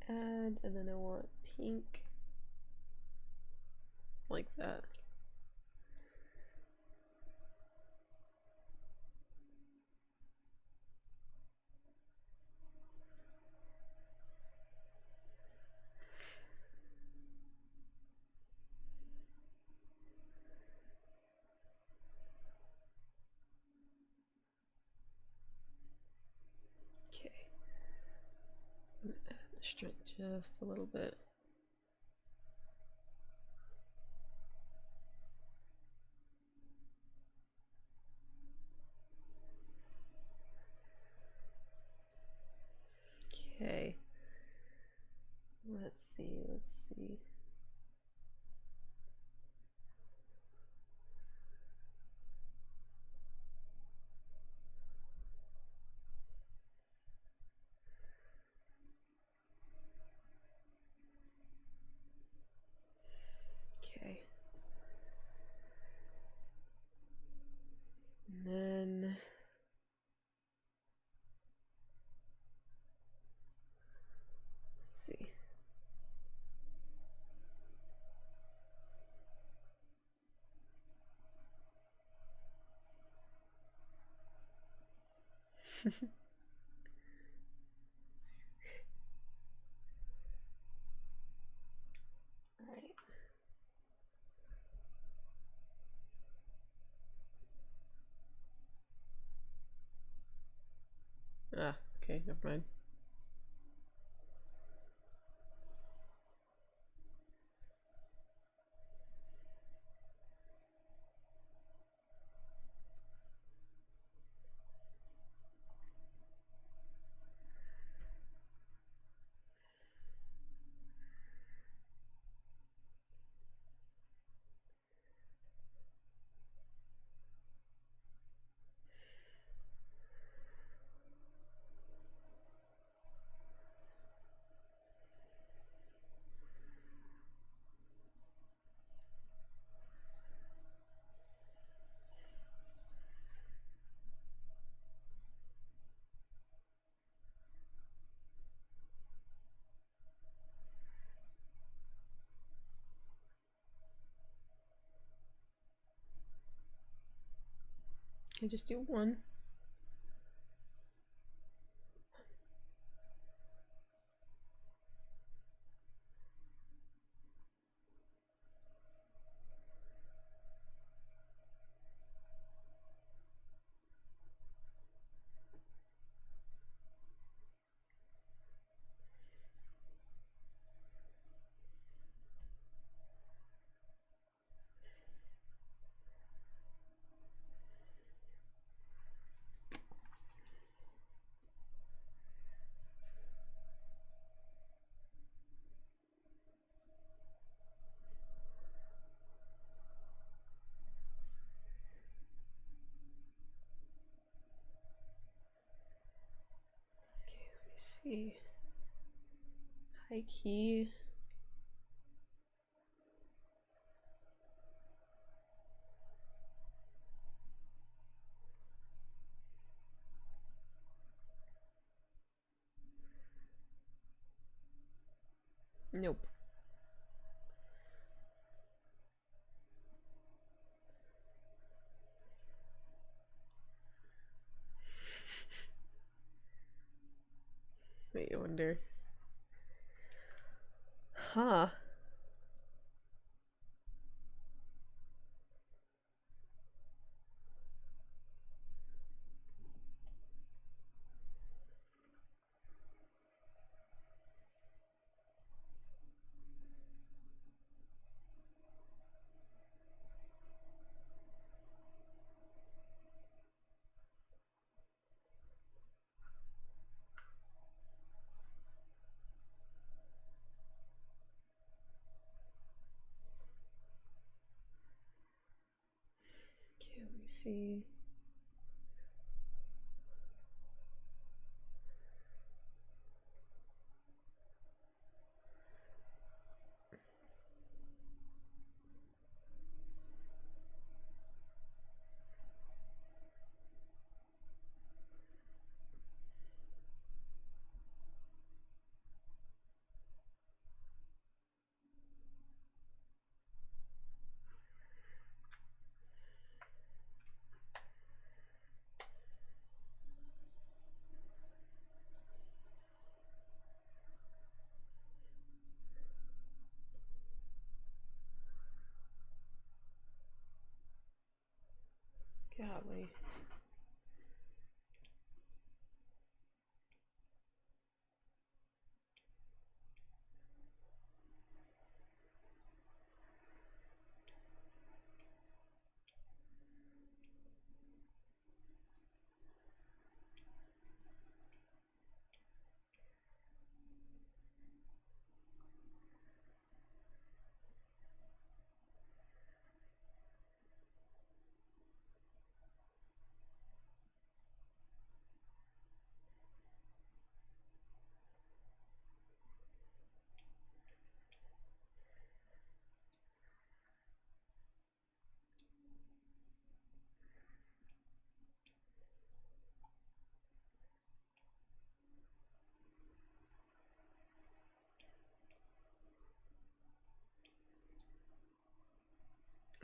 Speaker 1: Add, and then I want pink. Like that. Okay. I'm gonna add the strength just a little bit. Okay. Let's see, let's see. Okay. And then let's see. All right. Ah, okay, never mind. I just do one. Okay, let me see. High key. Nope. Wait, I wonder. Huh. Okay, let me see. Golly.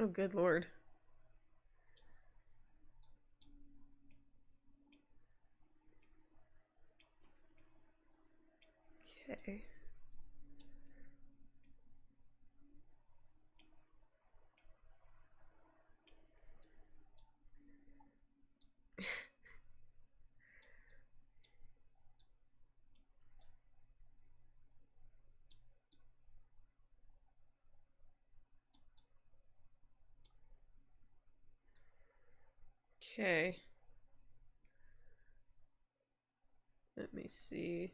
Speaker 1: Oh, good lord. Okay. Okay. Let me see.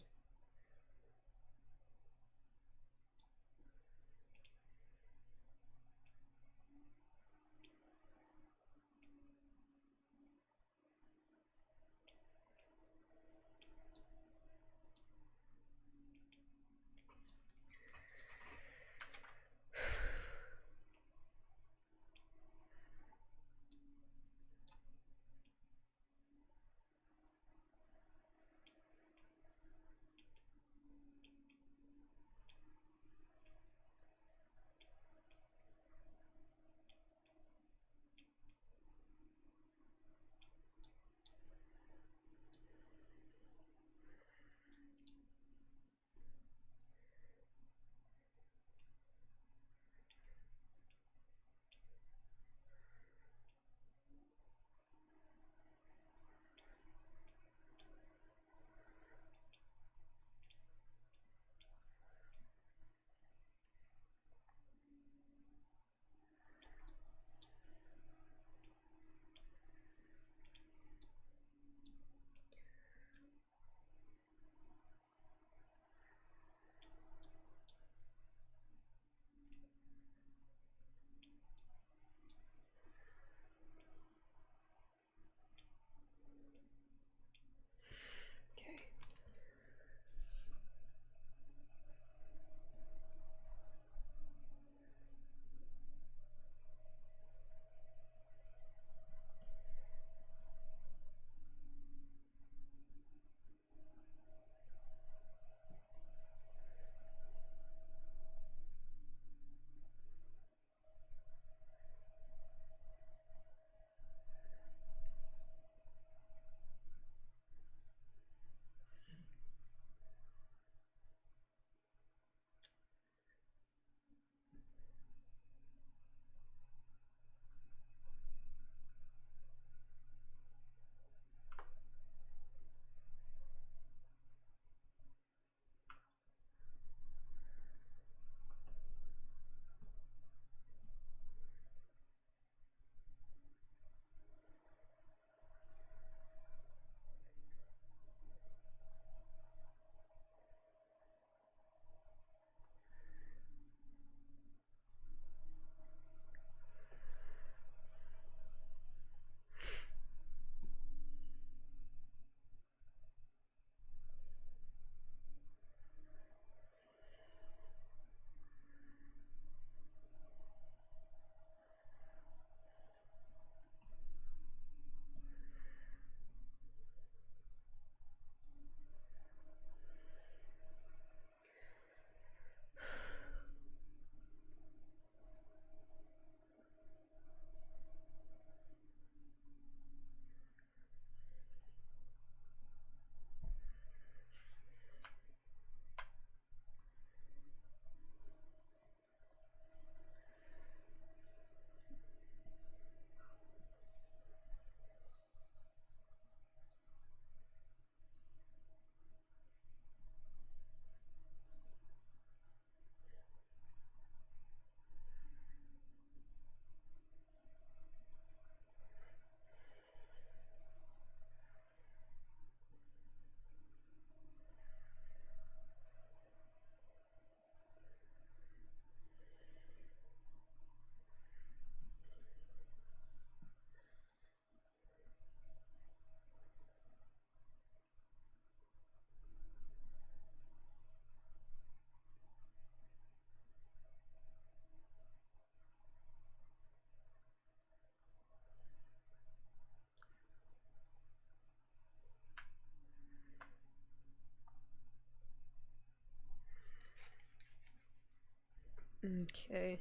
Speaker 1: Okay.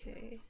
Speaker 1: Okay.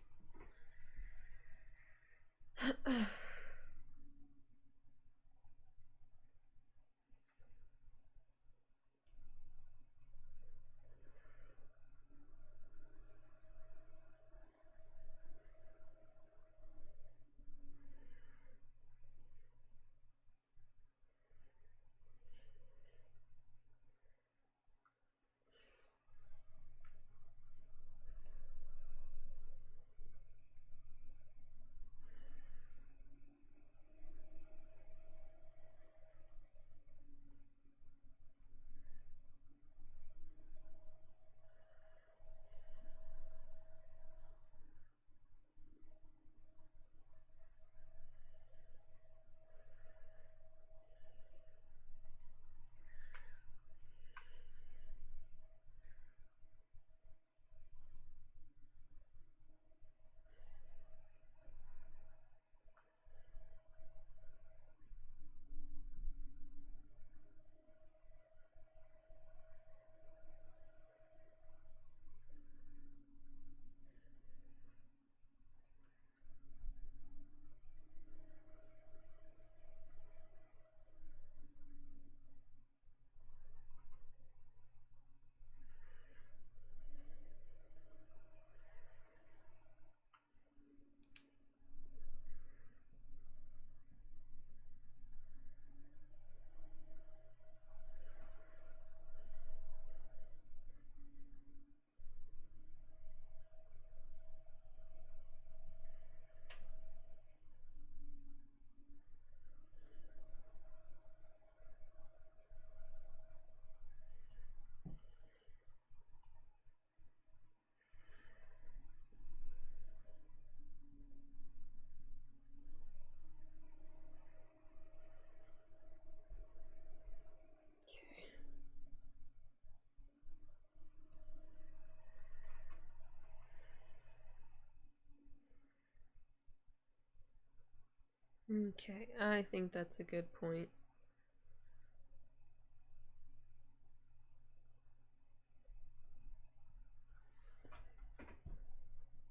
Speaker 1: Okay, I think that's a good point.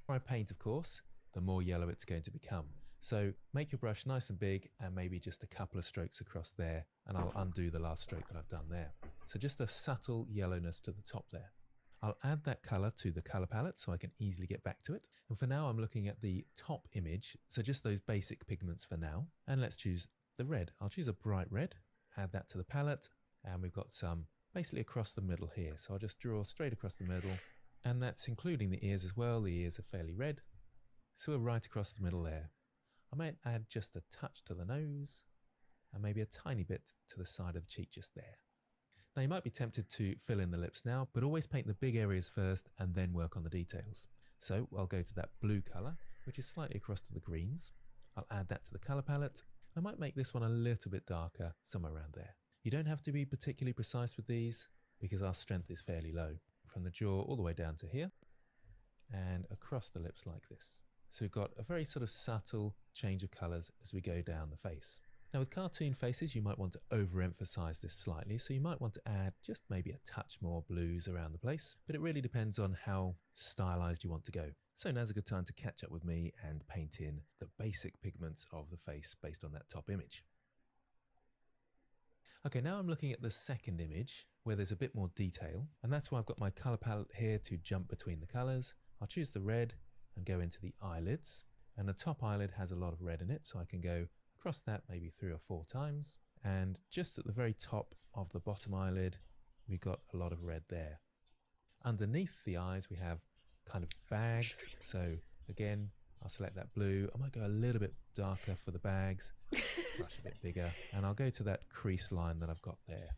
Speaker 2: The more I paint, of course, the more yellow it's going to become. So make your brush nice and big and maybe just a couple of strokes across there, and I'll undo the last stroke that I've done there. So just a subtle yellowness to the top there. I'll add that color to the color palette so I can easily get back to it. And for now, I'm looking at the top image. So just those basic pigments for now. And let's choose the red. I'll choose a bright red, add that to the palette. And we've got some basically across the middle here. So I'll just draw straight across the middle. And that's including the ears as well. The ears are fairly red. So we're right across the middle there. I might add just a touch to the nose and maybe a tiny bit to the side of the cheek just there. Now you might be tempted to fill in the lips now, but always paint the big areas first and then work on the details. So I'll go to that blue colour, which is slightly across to the greens. I'll add that to the colour palette. I might make this one a little bit darker, somewhere around there. You don't have to be particularly precise with these because our strength is fairly low. From the jaw all the way down to here and across the lips like this. So we've got a very sort of subtle change of colours as we go down the face. Now with cartoon faces, you might want to overemphasize this slightly, so you might want to add just maybe a touch more blues around the place, but it really depends on how stylized you want to go. So now's a good time to catch up with me and paint in the basic pigments of the face based on that top image. Okay, now I'm looking at the second image where there's a bit more detail, and that's why I've got my color palette here to jump between the colors. I'll choose the red and go into the eyelids, and the top eyelid has a lot of red in it, so I can go across that maybe 3 or 4 times, And just at the very top of the bottom eyelid, we got a lot of red there. Underneath the eyes, we have kind of bags. So again, I'll select that blue. I might go a little bit darker for the bags, brush a bit bigger, and I'll go to that crease line that I've got there.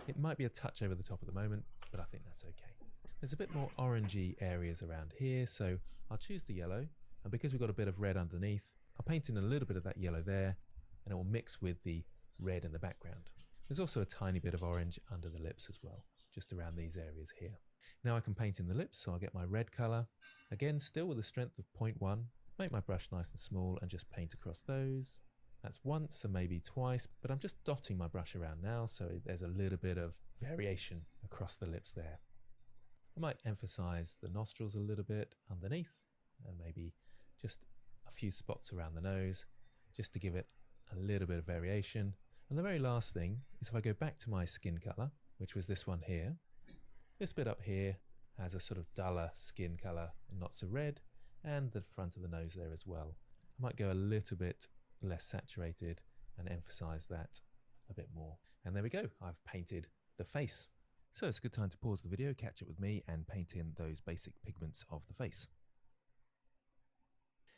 Speaker 2: It might be a touch over the top at the moment, but I think that's okay. There's a bit more orangey areas around here, so I'll choose the yellow, and because we've got a bit of red underneath, I'll paint in a little bit of that yellow there, and it will mix with the red in the background. There's also a tiny bit of orange under the lips as well, just around these areas here. Now I can paint in the lips, so I'll get my red colour, again still with a strength of 0.1, make my brush nice and small and just paint across those. That's once and maybe twice, but I'm just dotting my brush around now, so there's a little bit of variation across the lips there. I might emphasize the nostrils a little bit underneath, and maybe just a few spots around the nose, just to give it a little bit of variation. And the very last thing is if I go back to my skin color, which was this one here, this bit up here has a sort of duller skin color, not so red, and the front of the nose there as well. I might go a little bit less saturated and emphasize that a bit more. And there we go, I've painted the face. So it's a good time to pause the video, catch up with me and paint in those basic pigments of the face.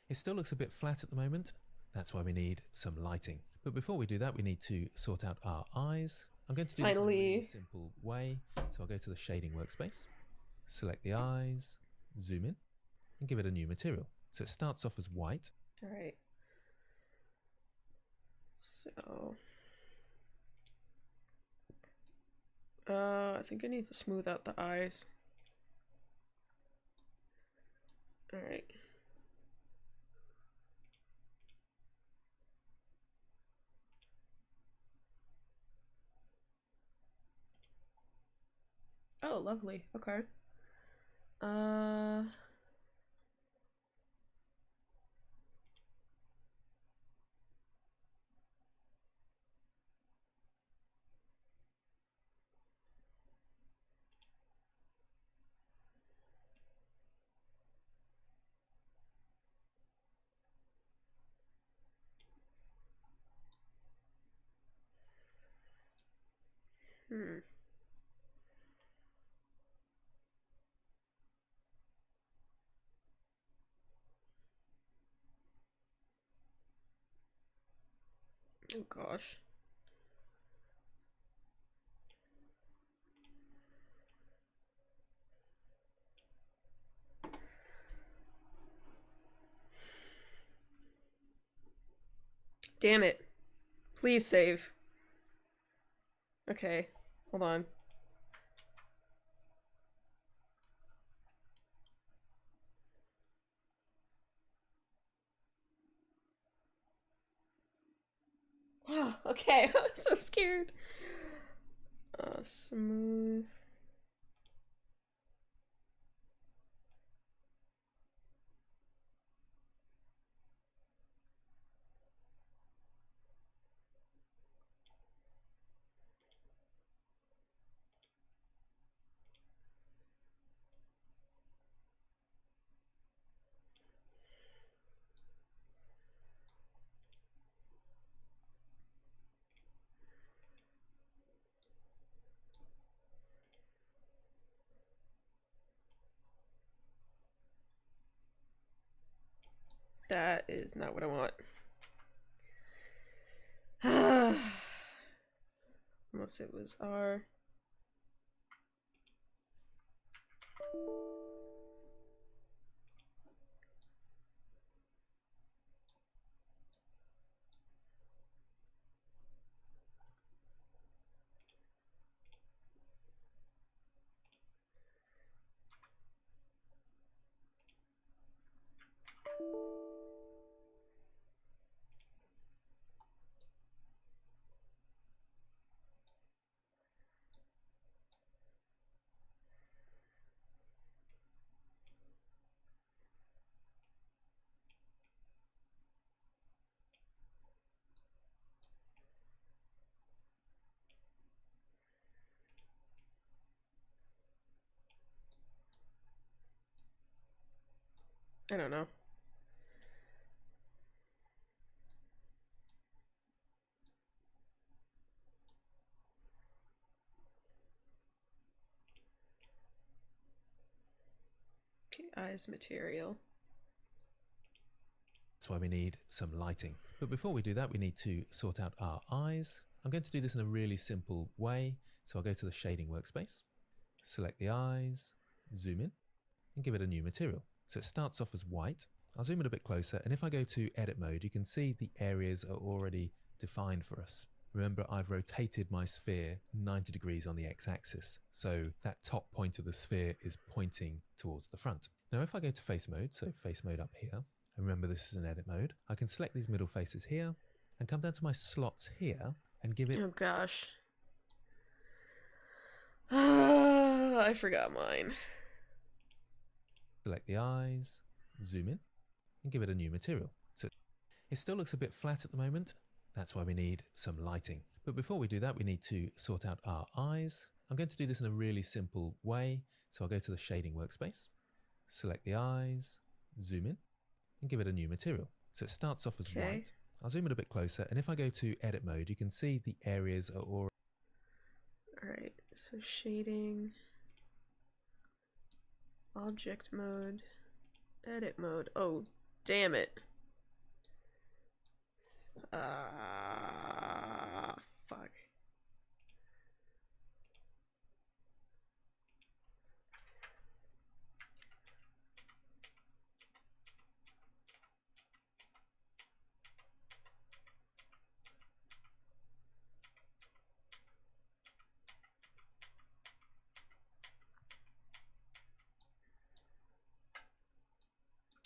Speaker 2: It still looks a bit flat at the moment, that's why we need some lighting. But before we do that, we need to sort out our eyes. I'm going to do this in a really simple way. So I'll go to the shading workspace, select the eyes, zoom in, and give it a new material. So it starts off as white.
Speaker 1: All right. So, I think I need to smooth out the eyes. All right. Oh, lovely. Okay. Oh gosh. Damn it. Please save. Okay, hold on. Wow, okay, I was so scared. Smooth. That is not what I want. Unless it was R. I don't know. eyes material.
Speaker 2: That's why we need some lighting. But before we do that, we need to sort out our eyes. I'm going to do this in a really simple way. So I'll go to the shading workspace, select the eyes, zoom in, and give it a new material. So it starts off as white. I'll zoom in a bit closer, and if I go to edit mode, you can see the areas are already defined for us. Remember, I've rotated my sphere 90 degrees on the x-axis, so that top point of the sphere is pointing towards the front. Now if I go to face mode, so face mode up here, and remember this is an edit mode, I can select these middle faces here, and come down to my slots here, and give it...
Speaker 1: Oh gosh. I forgot mine.
Speaker 2: Select the eyes, zoom in, and give it a new material. So it still looks a bit flat at the moment. That's why we need some lighting. But before we do that, we need to sort out our eyes. I'm going to do this in a really simple way. So I'll go to the shading workspace, select the eyes, zoom in, and give it a new material. So it starts off as white. I'll zoom in a bit closer, and if I go to edit mode, you can see the areas are already...
Speaker 1: Alright, so shading, object mode, edit mode. Oh, damn it. Fuck.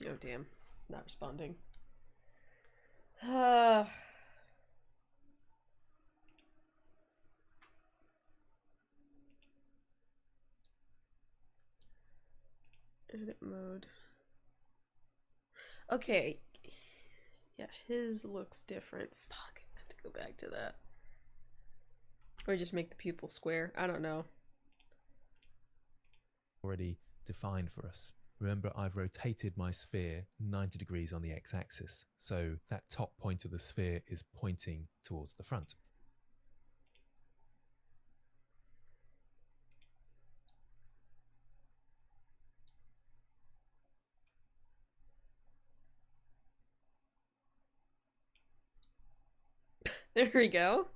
Speaker 1: Oh damn, not responding. Edit mode. Okay. Yeah, his looks different. Fuck, I have to go back to that. Or just make the pupil square. I don't know.
Speaker 2: Already defined for us. Remember, I've rotated my sphere 90 degrees on the x-axis, so that top point of the sphere is pointing towards the front.
Speaker 1: There we go.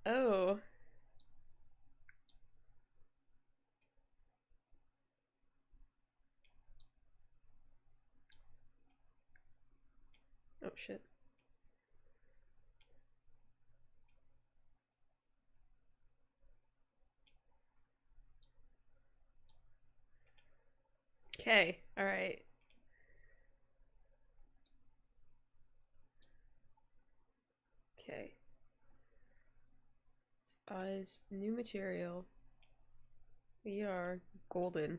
Speaker 1: Oh. Oh shit. Okay, alright. Okay. Eyes, new material. We are golden.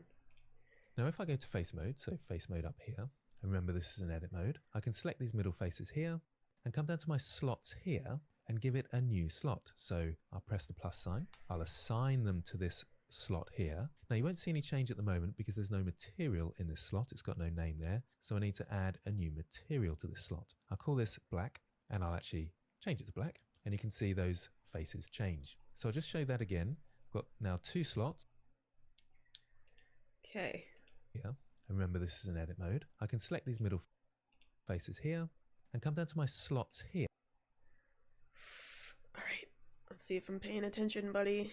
Speaker 2: Now if I go to face mode, so face mode up here, and remember this is an edit mode, I can select these middle faces here, and come down to my slots here, and give it a new slot. So I'll press the plus sign, I'll assign them to this slot here. Now you won't see any change at the moment because there's no material in this slot, it's got no name there, so I need to add a new material to this slot. I'll call this black, and I'll actually change it to black, and you can see those faces change. So I'll just show that again. I've got now two slots.
Speaker 1: Okay.
Speaker 2: Here, and remember this is an edit mode. I can select these middle faces here, and come down to my slots here.
Speaker 1: Alright, let's see if I'm paying attention, buddy.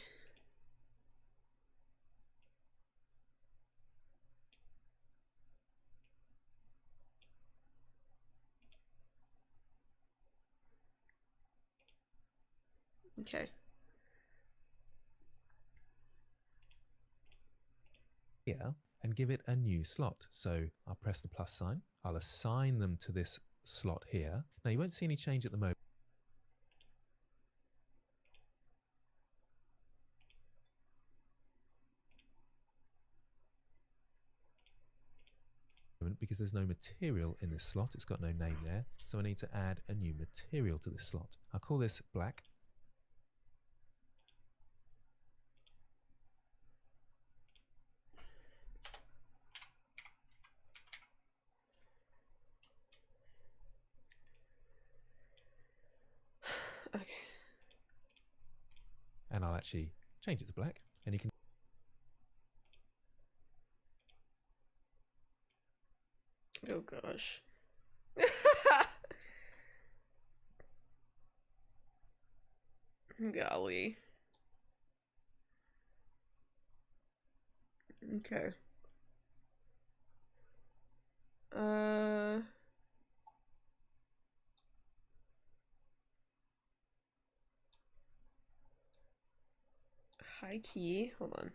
Speaker 1: Okay.
Speaker 2: Here, and give it a new slot. So I'll press the plus sign, I'll assign them to this slot here. Now you won't see any change at the moment because there's no material in this slot, it's got no name there, so I need to add a new material to this slot. I'll call this black.
Speaker 1: Okay.
Speaker 2: And I'll actually change it to black, and you can
Speaker 1: gosh. Golly. Okay. High key. Hold on.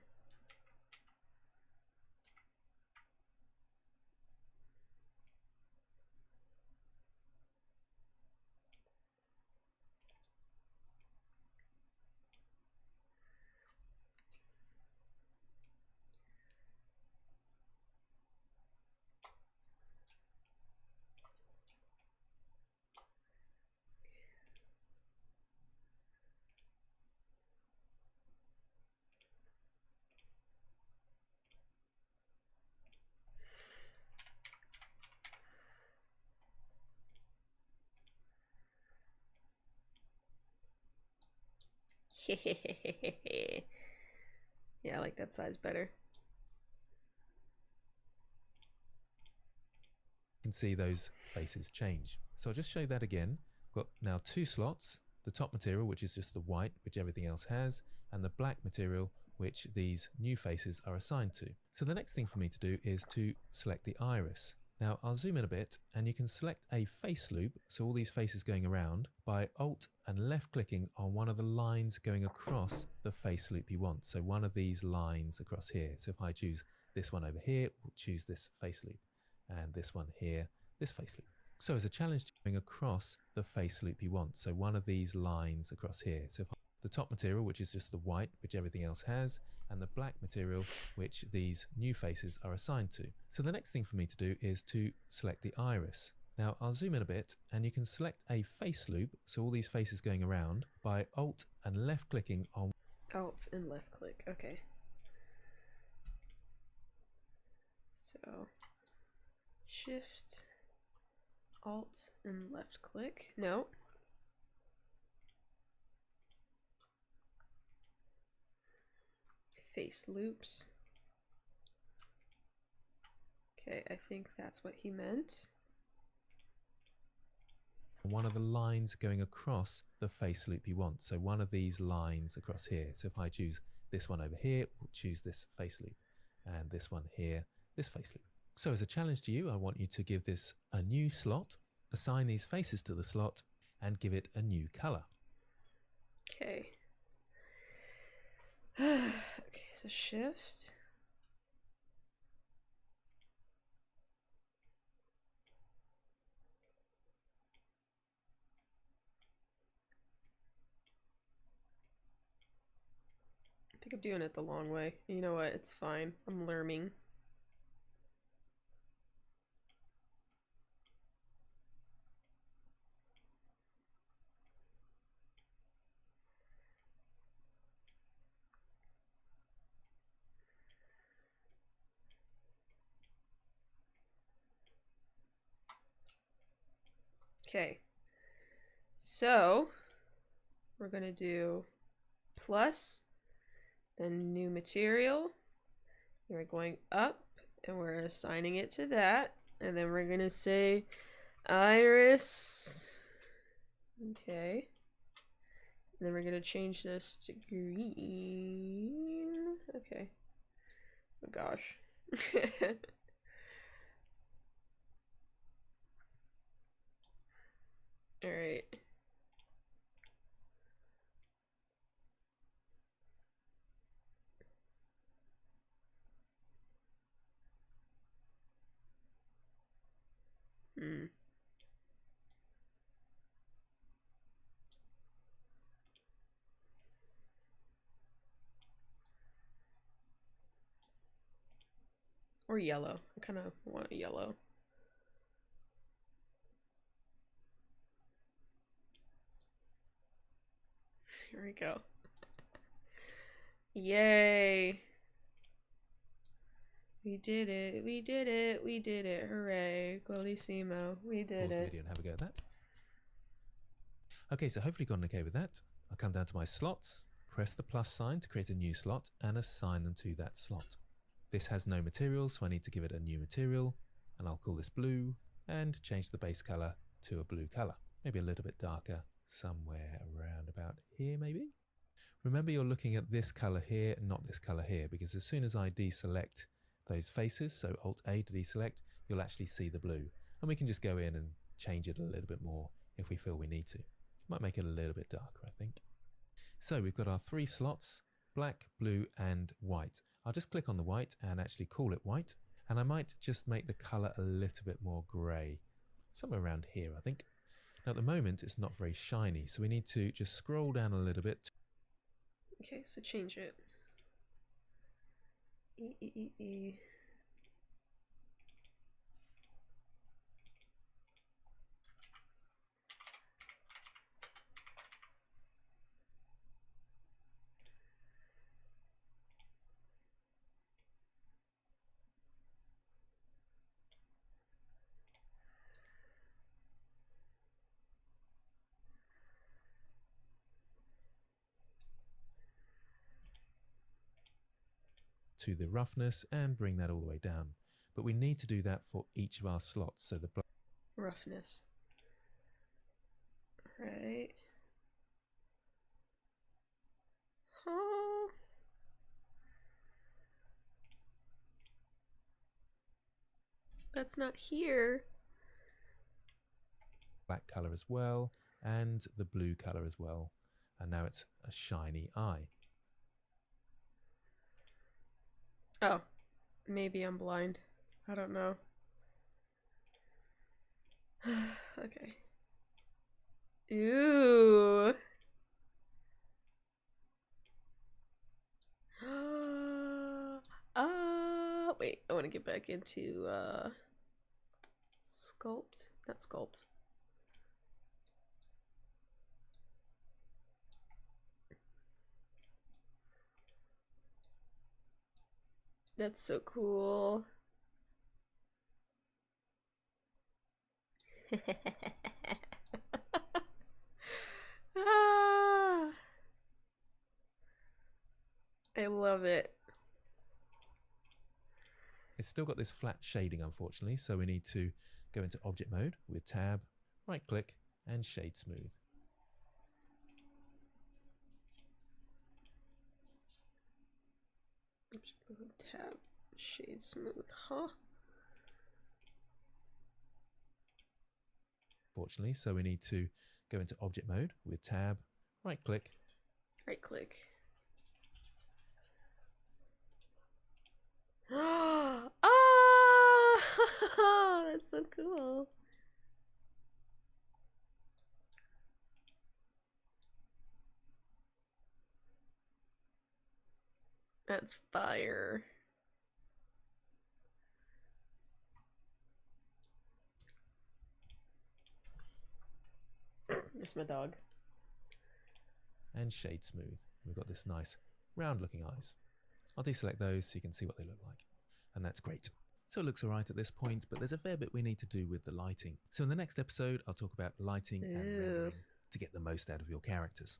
Speaker 1: Yeah, I like that size better.
Speaker 2: You can see those faces change. So I'll just show you that again. I've got now 2 slots, the top material, which is just the white, which everything else has, and the black material, which these new faces are assigned to. So the next thing for me to do is to select the iris. Now I'll zoom in a bit and you can select a face loop, so all these faces going around, by Alt and left clicking on one of the lines going across the face loop you want. So one of these lines across here. So if I choose this one over here, we'll choose this face loop. And this one here, this face loop. So as a challenge, going across the face loop you want. So one of these lines across here. So the top material, which is just the white, which everything else has, and the black material, which these new faces are assigned to. So the next thing for me to do is to select the iris. Now I'll zoom in a bit and you can select a face loop, so all these faces going around, by Alt and left clicking on
Speaker 1: Alt and left click. Okay. So Shift, Alt, and left click. No. Face loops. Okay, I think that's what he meant.
Speaker 2: one of the lines going across the face loop you want. So one of these lines across here. So if I choose this one over here, we'll choose this face loop. And this one here, this face loop. So as a challenge to you, I want you to give this a new slot, assign these faces to the slot, and give it a new color.
Speaker 1: Okay. Okay, so Shift. I think I'm doing it the long way. You know what? It's fine. I'm learning. Okay. So we're going to do plus, then new material. We're going up and we're assigning it to that. And then we're going to say iris. Okay. And then we're going to change this to green. Okay. Oh gosh. All right. Or yellow. I kind of want a yellow. Here we go. Yay. We did it. We did it. We did it. Hooray. Bellissimo. We did
Speaker 2: Pause the
Speaker 1: it.
Speaker 2: video and have a go at that. Okay, so hopefully you've gotten okay with that. I'll come down to my slots, press the plus sign to create a new slot and assign them to that slot. This has no material, so I need to give it a new material, and I'll call this blue. and change the base color to a blue color. Maybe a little bit darker, somewhere around about here maybe. Remember you're looking at this color here, not this color here, because as soon as I deselect those faces, so Alt-A to deselect, you'll actually see the blue. And we can just go in and change it a little bit more if we feel we need to. Might make it a little bit darker, I think. So we've got our 3 slots, black, blue, and white. I'll just click on the white and actually call it white. And I might just make the color a little bit more gray, somewhere around here, I think. Now at the moment, it's not very shiny, so we need to just scroll down a little bit.
Speaker 1: Okay, so change it.
Speaker 2: To the roughness and bring that all the way down. But we need to do that for each of our slots. So the
Speaker 1: roughness. Right. Huh. That's not here.
Speaker 2: Black color as well, and the blue color as well. And now it's a shiny eye.
Speaker 1: Oh, maybe I'm blind. I don't know. Okay. Ooh. Wait, I want to get back into sculpt. Not sculpt. That's so cool. Ah, I love it.
Speaker 2: It's still got this flat shading, unfortunately, so we need to go into object mode with tab, right click, and shade smooth.
Speaker 1: Tab, shade smooth, huh?
Speaker 2: Fortunately, so we need to go into object mode with tab, right click.
Speaker 1: Right click. Ah, that's so cool. That's fire. It's my dog.
Speaker 2: And shade smooth. We've got this nice round looking eyes. I'll deselect those so you can see what they look like. And that's great. So it looks alright at this point, but there's a fair bit we need to do with the lighting. So in the next episode, I'll talk about lighting and rendering to get the most out of your characters.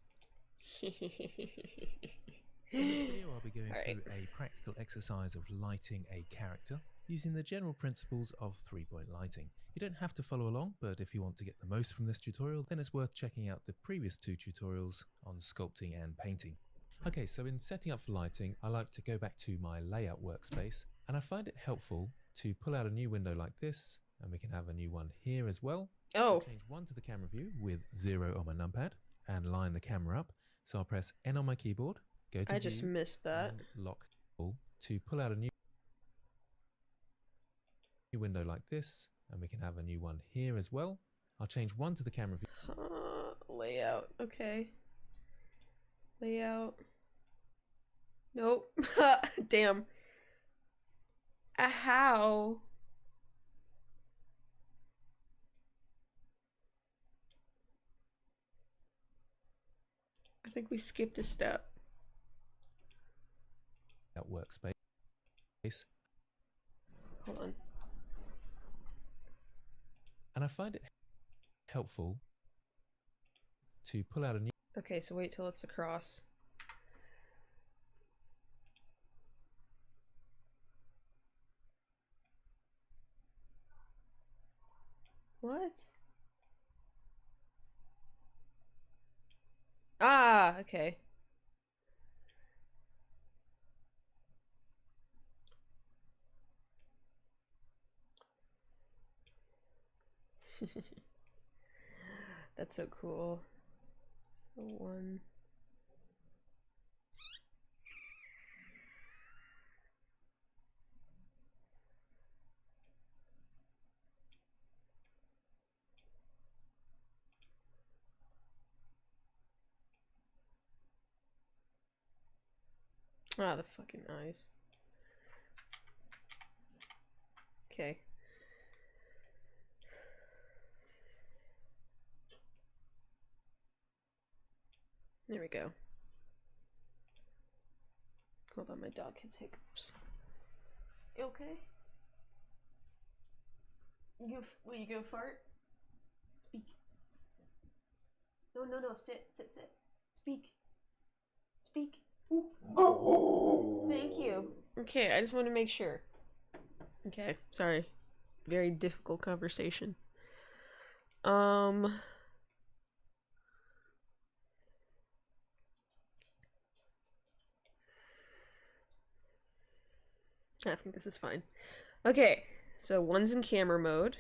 Speaker 2: In this video, I'll be going through a practical exercise of lighting a character using the general principles of 3-point lighting. You don't have to follow along, but if you want to get the most from this tutorial, then it's worth checking out the previous 2 tutorials on sculpting and painting. Okay, so in setting up for lighting, I like to go back to my layout workspace, and I find it helpful to pull out a new window like this, and we can have a new one here as well.
Speaker 1: Oh.
Speaker 2: I'll change 1 to the camera view with 0 on my numpad and line the camera up. So I'll press N on my keyboard, go to
Speaker 1: I just missed that.
Speaker 2: and lock to pull out a new window like this, and we can have a new one here as well. I'll change 1 to the camera view.
Speaker 1: Layout, okay. Layout. Nope. Damn. How? I think we skipped a step.
Speaker 2: That workspace.
Speaker 1: Hold on.
Speaker 2: And I find it helpful to pull out a new.
Speaker 1: Okay, so wait till it's across. What? Ah, okay. That's so cool. So one. Ah, the fucking eyes. Okay. There we go. Hold on, my dog has hiccups. You okay? Will you go fart? Speak. No, no, no. Sit, sit, sit. Speak. Speak. Ooh. Thank you. Okay, I just want to make sure. Okay, sorry. Very difficult conversation. I think this is fine. Okay, so one's in camera mode.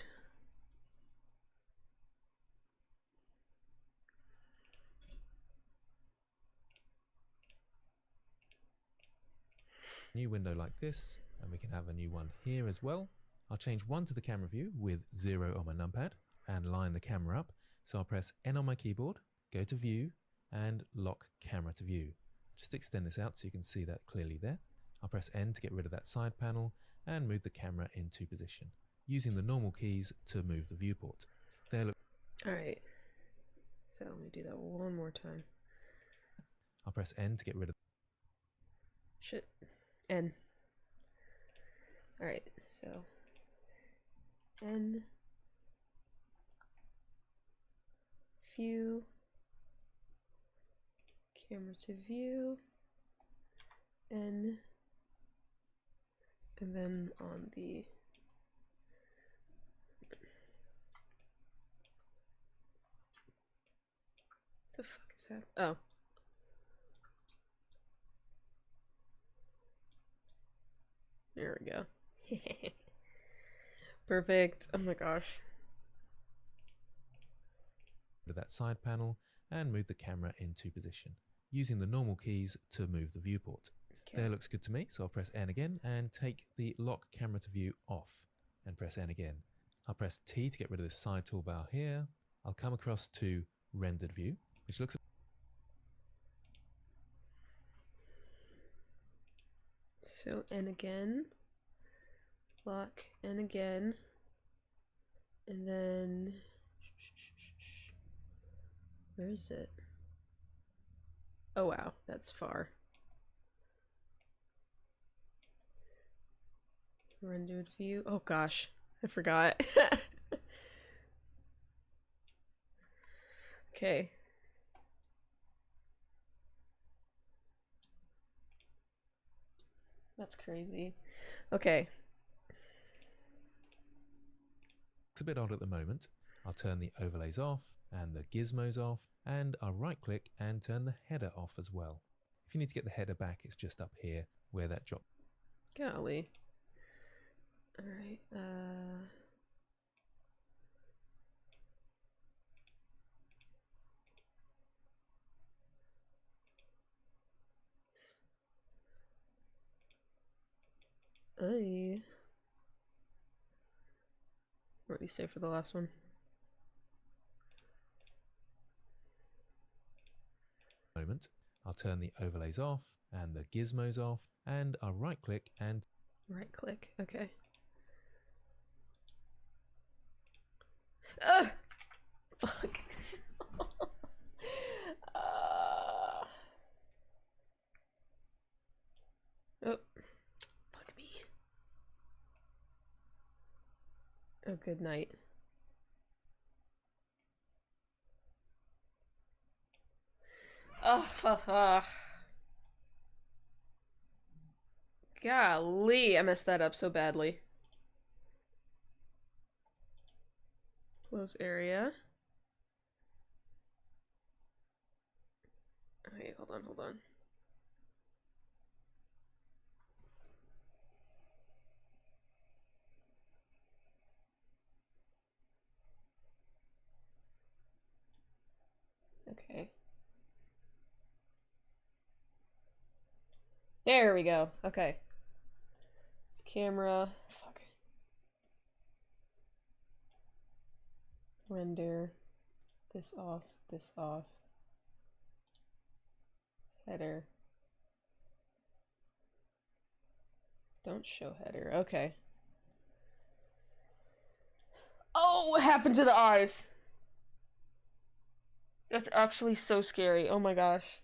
Speaker 2: New window like this, and we can have a new one here as well. I'll change 1 to the camera view with 0 on my numpad and line the camera up. So I'll press N on my keyboard, go to view and lock camera to view. Just extend this out so you can see that clearly there. I'll press N to get rid of that side panel and move the camera into position, using the normal keys to move the viewport. There, look.
Speaker 1: Alright, so let me do that one more time.
Speaker 2: I'll press N to get rid of.
Speaker 1: Shit. N. Alright, so N, view, camera to view, N, and then on the fuck is that? Oh. There we go. Perfect. Oh my gosh.
Speaker 2: To that side panel and move the camera into position, using the normal keys to move the viewport.
Speaker 1: Okay.
Speaker 2: There looks good to me, so I'll press N again and take the lock camera to view off and press N again. I'll press T to get rid of this side toolbar here. I'll come across to rendered view, which looks.
Speaker 1: So N again, lock N again, and then where is it? Oh wow, that's far. Rendered view. Oh gosh, I forgot. Okay. That's crazy. Okay.
Speaker 2: It's a bit odd at the moment. I'll turn the overlays off and the gizmos off, and I'll right click and turn the header off as well. If you need to get the header back, it's just up here where that drop.
Speaker 1: Golly. Alright, what do you say for the last one?
Speaker 2: Moment. I'll turn the overlays off and the gizmos off, and I'll right click and
Speaker 1: Right click, okay. Ugh! Fuck. Oh, fuck me. Oh, good night. Oh, golly, I messed that up so badly. Close area. Okay, hold on. Okay. There we go. Okay. Camera. Fuck. Render. This off. This off. Header. Don't show header. Okay. Oh, what happened to the eyes? That's actually so scary. Oh my gosh.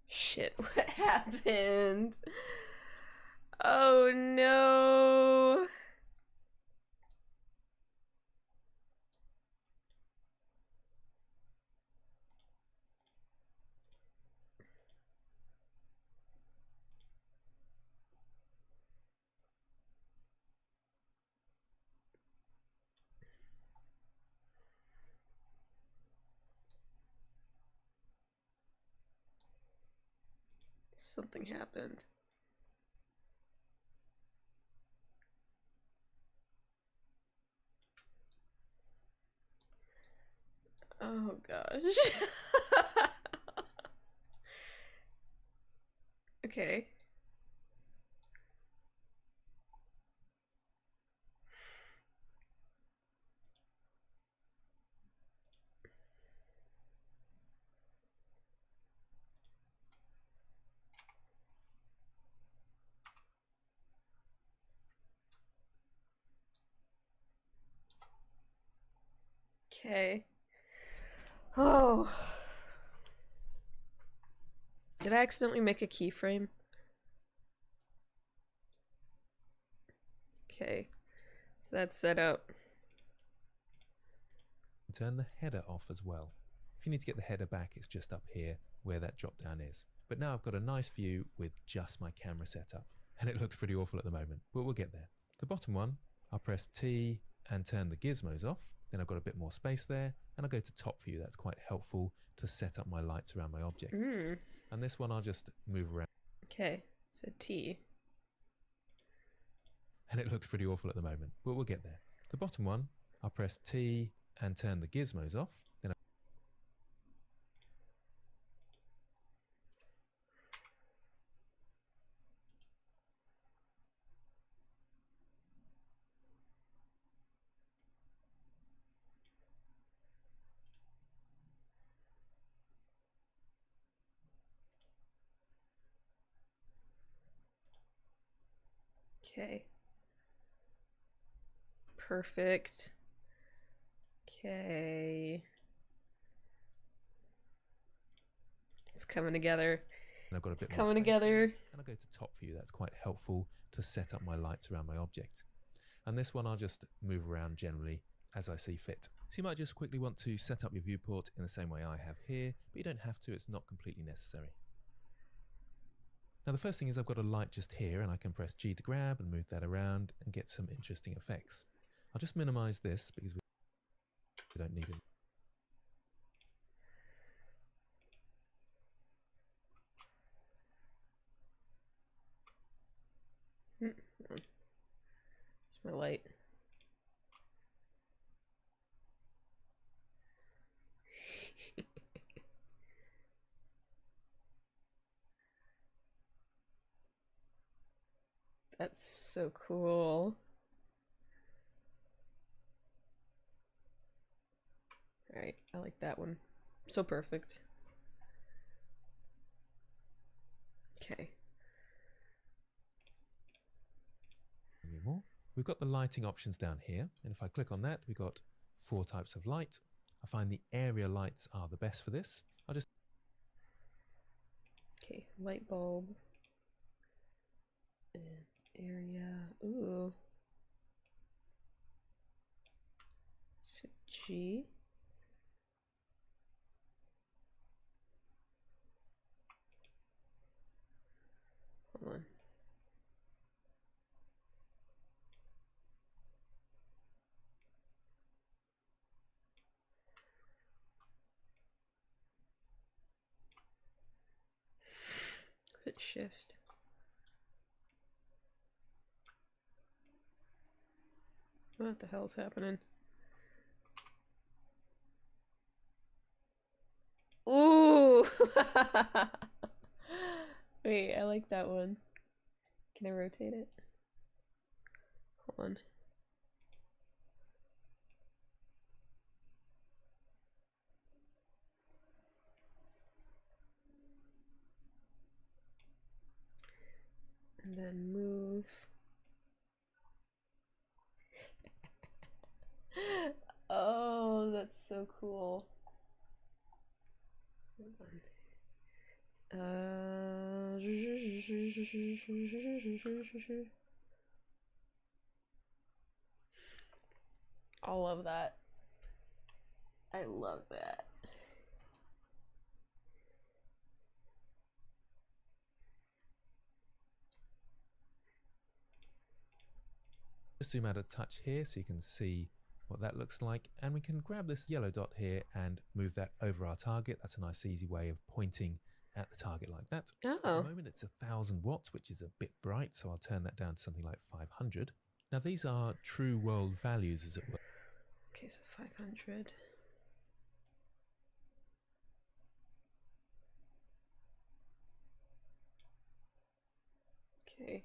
Speaker 1: Shit, what happened? Oh no. Something happened. Oh gosh. Okay. Okay. Oh. Did I accidentally make a keyframe? Okay. So that's set up.
Speaker 2: Turn the header off as well. If you need to get the header back, it's just up here where that drop down is. But now I've got a nice view with just my camera set up, and it looks pretty awful at the moment, but we'll get there. The bottom one, I'll press T and turn the gizmos off. Then I've got a bit more space there, and I'll go to top view. That's quite helpful to set up my lights around my object. And this one I'll just move around.
Speaker 1: Okay, so T.
Speaker 2: And it looks pretty awful at the moment, but we'll get there. The bottom one, I'll press T and turn the gizmos off. Then
Speaker 1: Okay. Perfect. Okay. It's coming together.
Speaker 2: I've got a bit
Speaker 1: It's
Speaker 2: more
Speaker 1: coming
Speaker 2: space
Speaker 1: together.
Speaker 2: there, and I'll go to top view. That's quite helpful to set up my lights around my object. And this one I'll just move around generally as I see fit. So you might just quickly want to set up your viewport in the same way I have here, but you don't have to, it's not completely necessary. Now the first thing is I've got a light just here, and I can press G to grab and move that around and get some interesting effects. I'll just minimize this because we don't need it.
Speaker 1: There's my light. That's so cool. Alright, I like that one. So perfect. Okay.
Speaker 2: Anymore. We've got the lighting options down here, and if I click on that, we've got 4 types of light. I find the area lights are the best for this. I'll just
Speaker 1: Okay, light bulb. And area. Ooh. G. Hold on. Is it shift? What the hell's happening? Ooh! Wait, I like that one. Can I rotate it? Hold on. And then move. Oh, that's so cool. Hold on. I love that. I love that.
Speaker 2: Just zoom out a touch here so you can see what that looks like, and we can grab this yellow dot here and move that over our target. That's a nice easy way of pointing at the target like that. At the moment it's 1000 watts, which is a bit bright, so I'll turn that down to something like 500. Now these are true world values, as it were.
Speaker 1: Okay, so 500. Okay.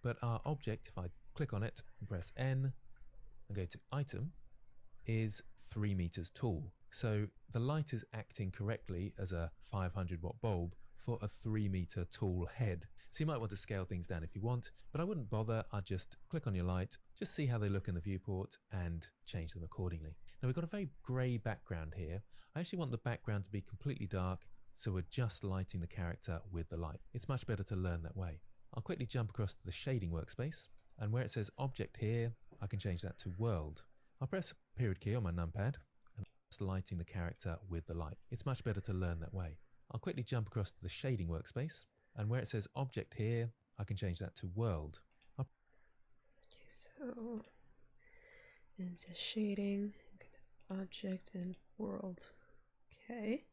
Speaker 2: But our object, if I click on it and press N and go to item, is 3 meters tall. So the light is acting correctly as a 500 watt bulb for a 3 meter tall head. So you might want to scale things down if you want, but I wouldn't bother. I'd just click on your light, just see how they look in the viewport and change them accordingly. Now we've got a very grey background here. I actually want the background to be completely dark, so we're just lighting the character with the light. It's much better to learn that way. I'll quickly jump across to the shading workspace, and where it says object here, I can change that to world. I'll press period key on my numpad and just lighting the character with the light. It's much better to learn that way. I'll quickly jump across to the shading workspace, and where it says object here, I can change that to world.
Speaker 1: So into shading, object and world. Okay.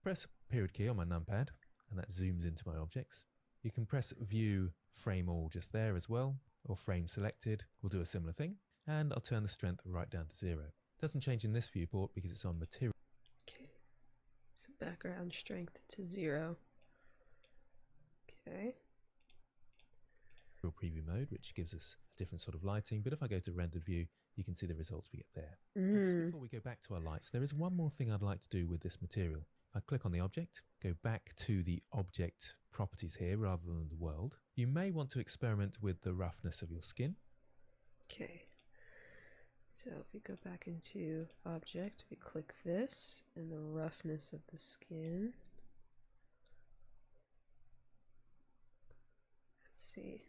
Speaker 2: Press period key on my numpad and that zooms into my objects. You can press view frame all just there as well, or frame selected will do a similar thing, and I'll turn the strength right down to 0. Doesn't change in this viewport because it's on material.
Speaker 1: Okay, so background strength to 0. Okay.
Speaker 2: Preview mode, which gives us a different sort of lighting, but if I go to rendered view, you can see the results we get there. Now, just before we go back to our lights, there is one more thing I'd like to do with this material. I click on the object, go back to the object properties here rather than the world. You may want to experiment with the roughness of your skin.
Speaker 1: Okay, so if we go back into object, we click this and the roughness of the skin. Let's see.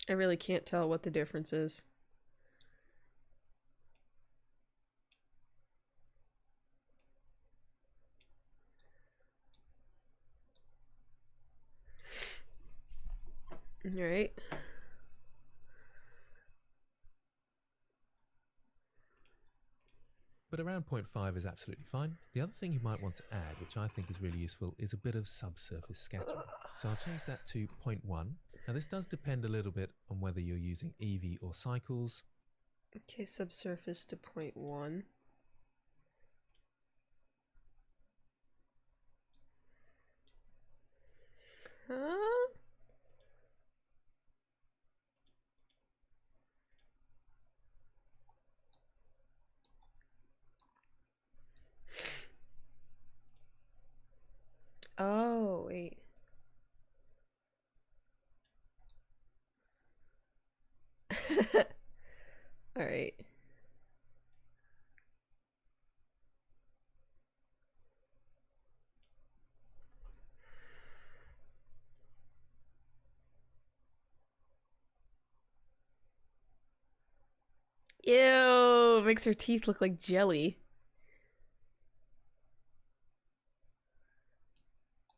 Speaker 1: I really can't tell what the difference is. All right.
Speaker 2: but around 0.5 is absolutely fine. The other thing you might want to add, which I think is really useful, is a bit of subsurface scattering. So I'll change that to 0.1. Now this does depend a little bit on whether you're using Eevee or cycles.
Speaker 1: Okay, subsurface to 0.1. Huh? Oh, wait. All right. Ew, makes her teeth look like jelly.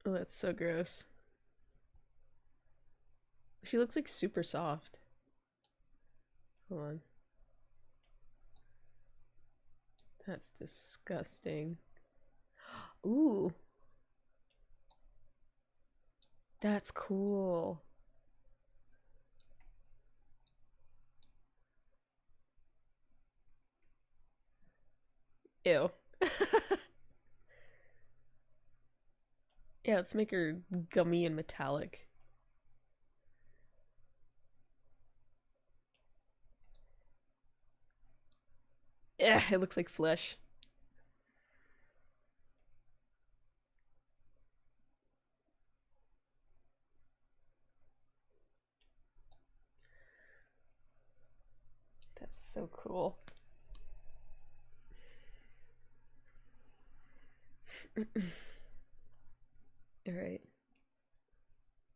Speaker 1: Oh, that's so gross. She looks like super soft. Hold on. That's disgusting. Ooh. That's cool. Ew. Yeah, let's make her gummy and metallic. Yeah, it looks like flesh. That's so cool. All right.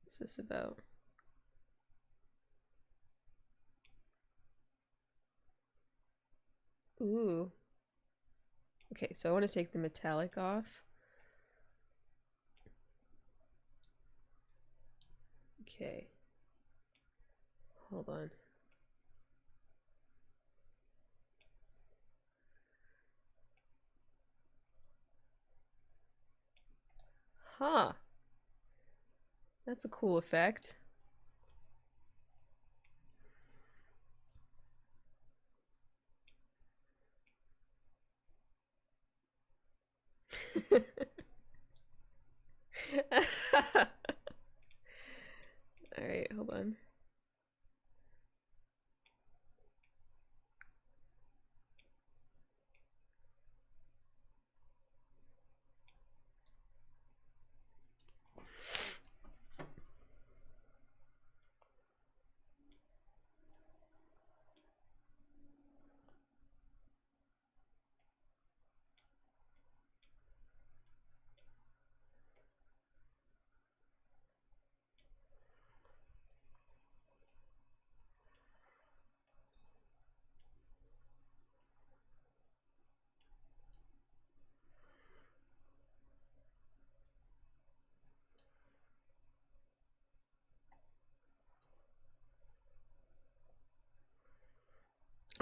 Speaker 1: What's this about? Ooh. Okay, so I want to take the metallic off. Okay. Hold on. Huh. That's a cool effect. All right, hold on.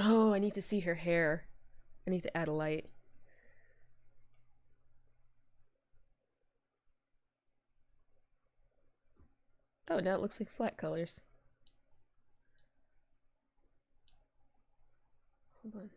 Speaker 1: Oh, I need to see her hair. I need to add a light. Oh, now it looks like flat colors. Hold on.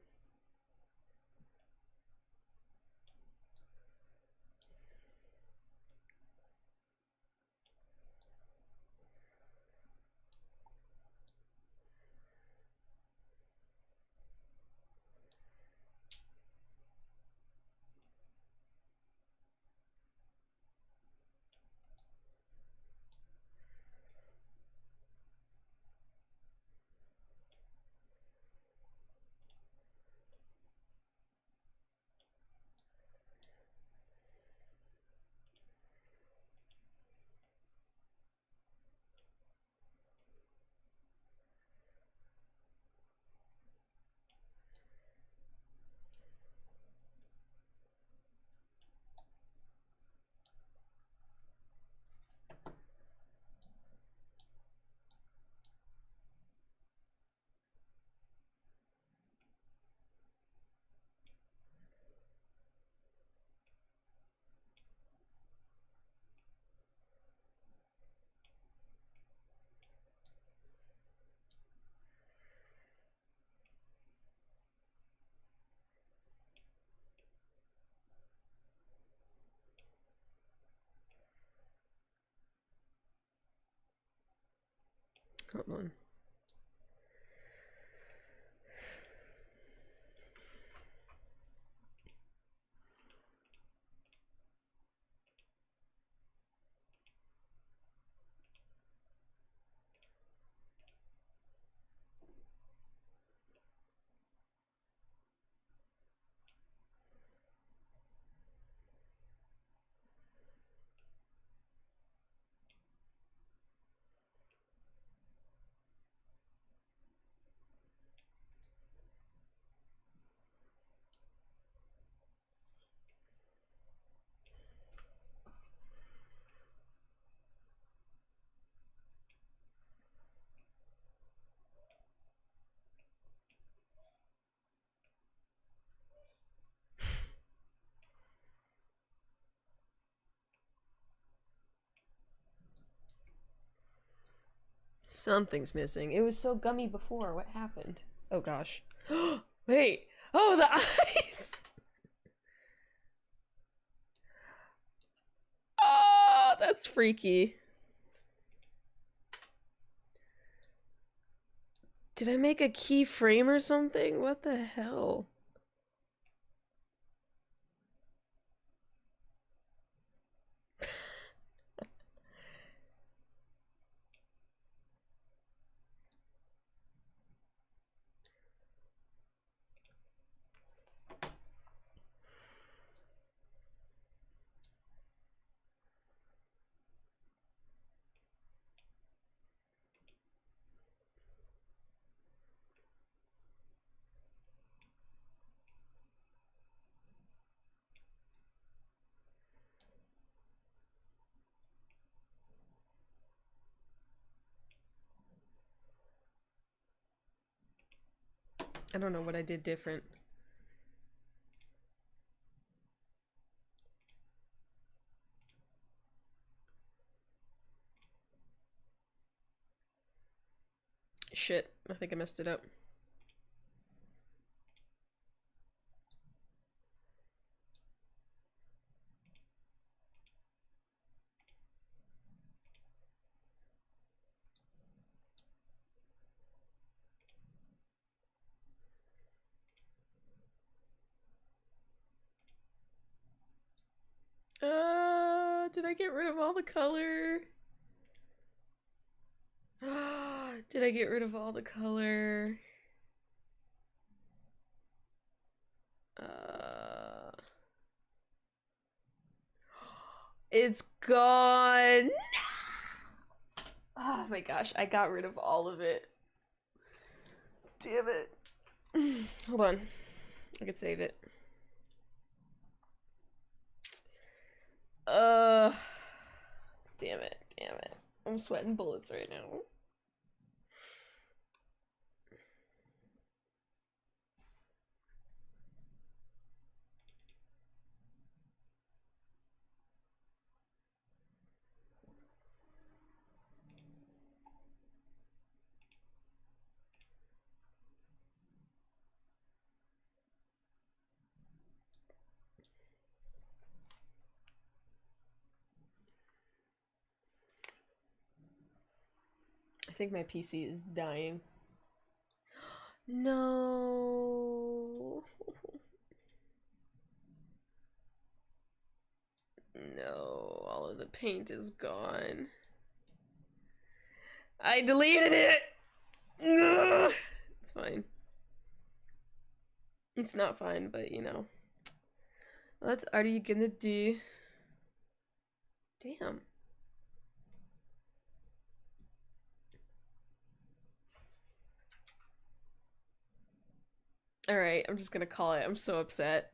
Speaker 1: Hold on. Something's missing. It was so gummy before. What happened? Oh gosh. Wait. Oh, the eyes! Oh, that's freaky. Did I make a keyframe or something? What the hell? I don't know what I did different. Shit, I think I messed it up. Did I get rid of all the color? Did I get rid of all the color? It's gone. Oh my gosh, I got rid of all of it. Damn it. Hold on. I could save it. Damn it. Damn it. I'm sweating bullets right now. I think my PC is dying. No. No, all of the paint is gone. I deleted it! Ugh. It's fine. It's not fine, but you know. What are you gonna do? Damn. Alright, I'm just gonna call it. I'm so upset.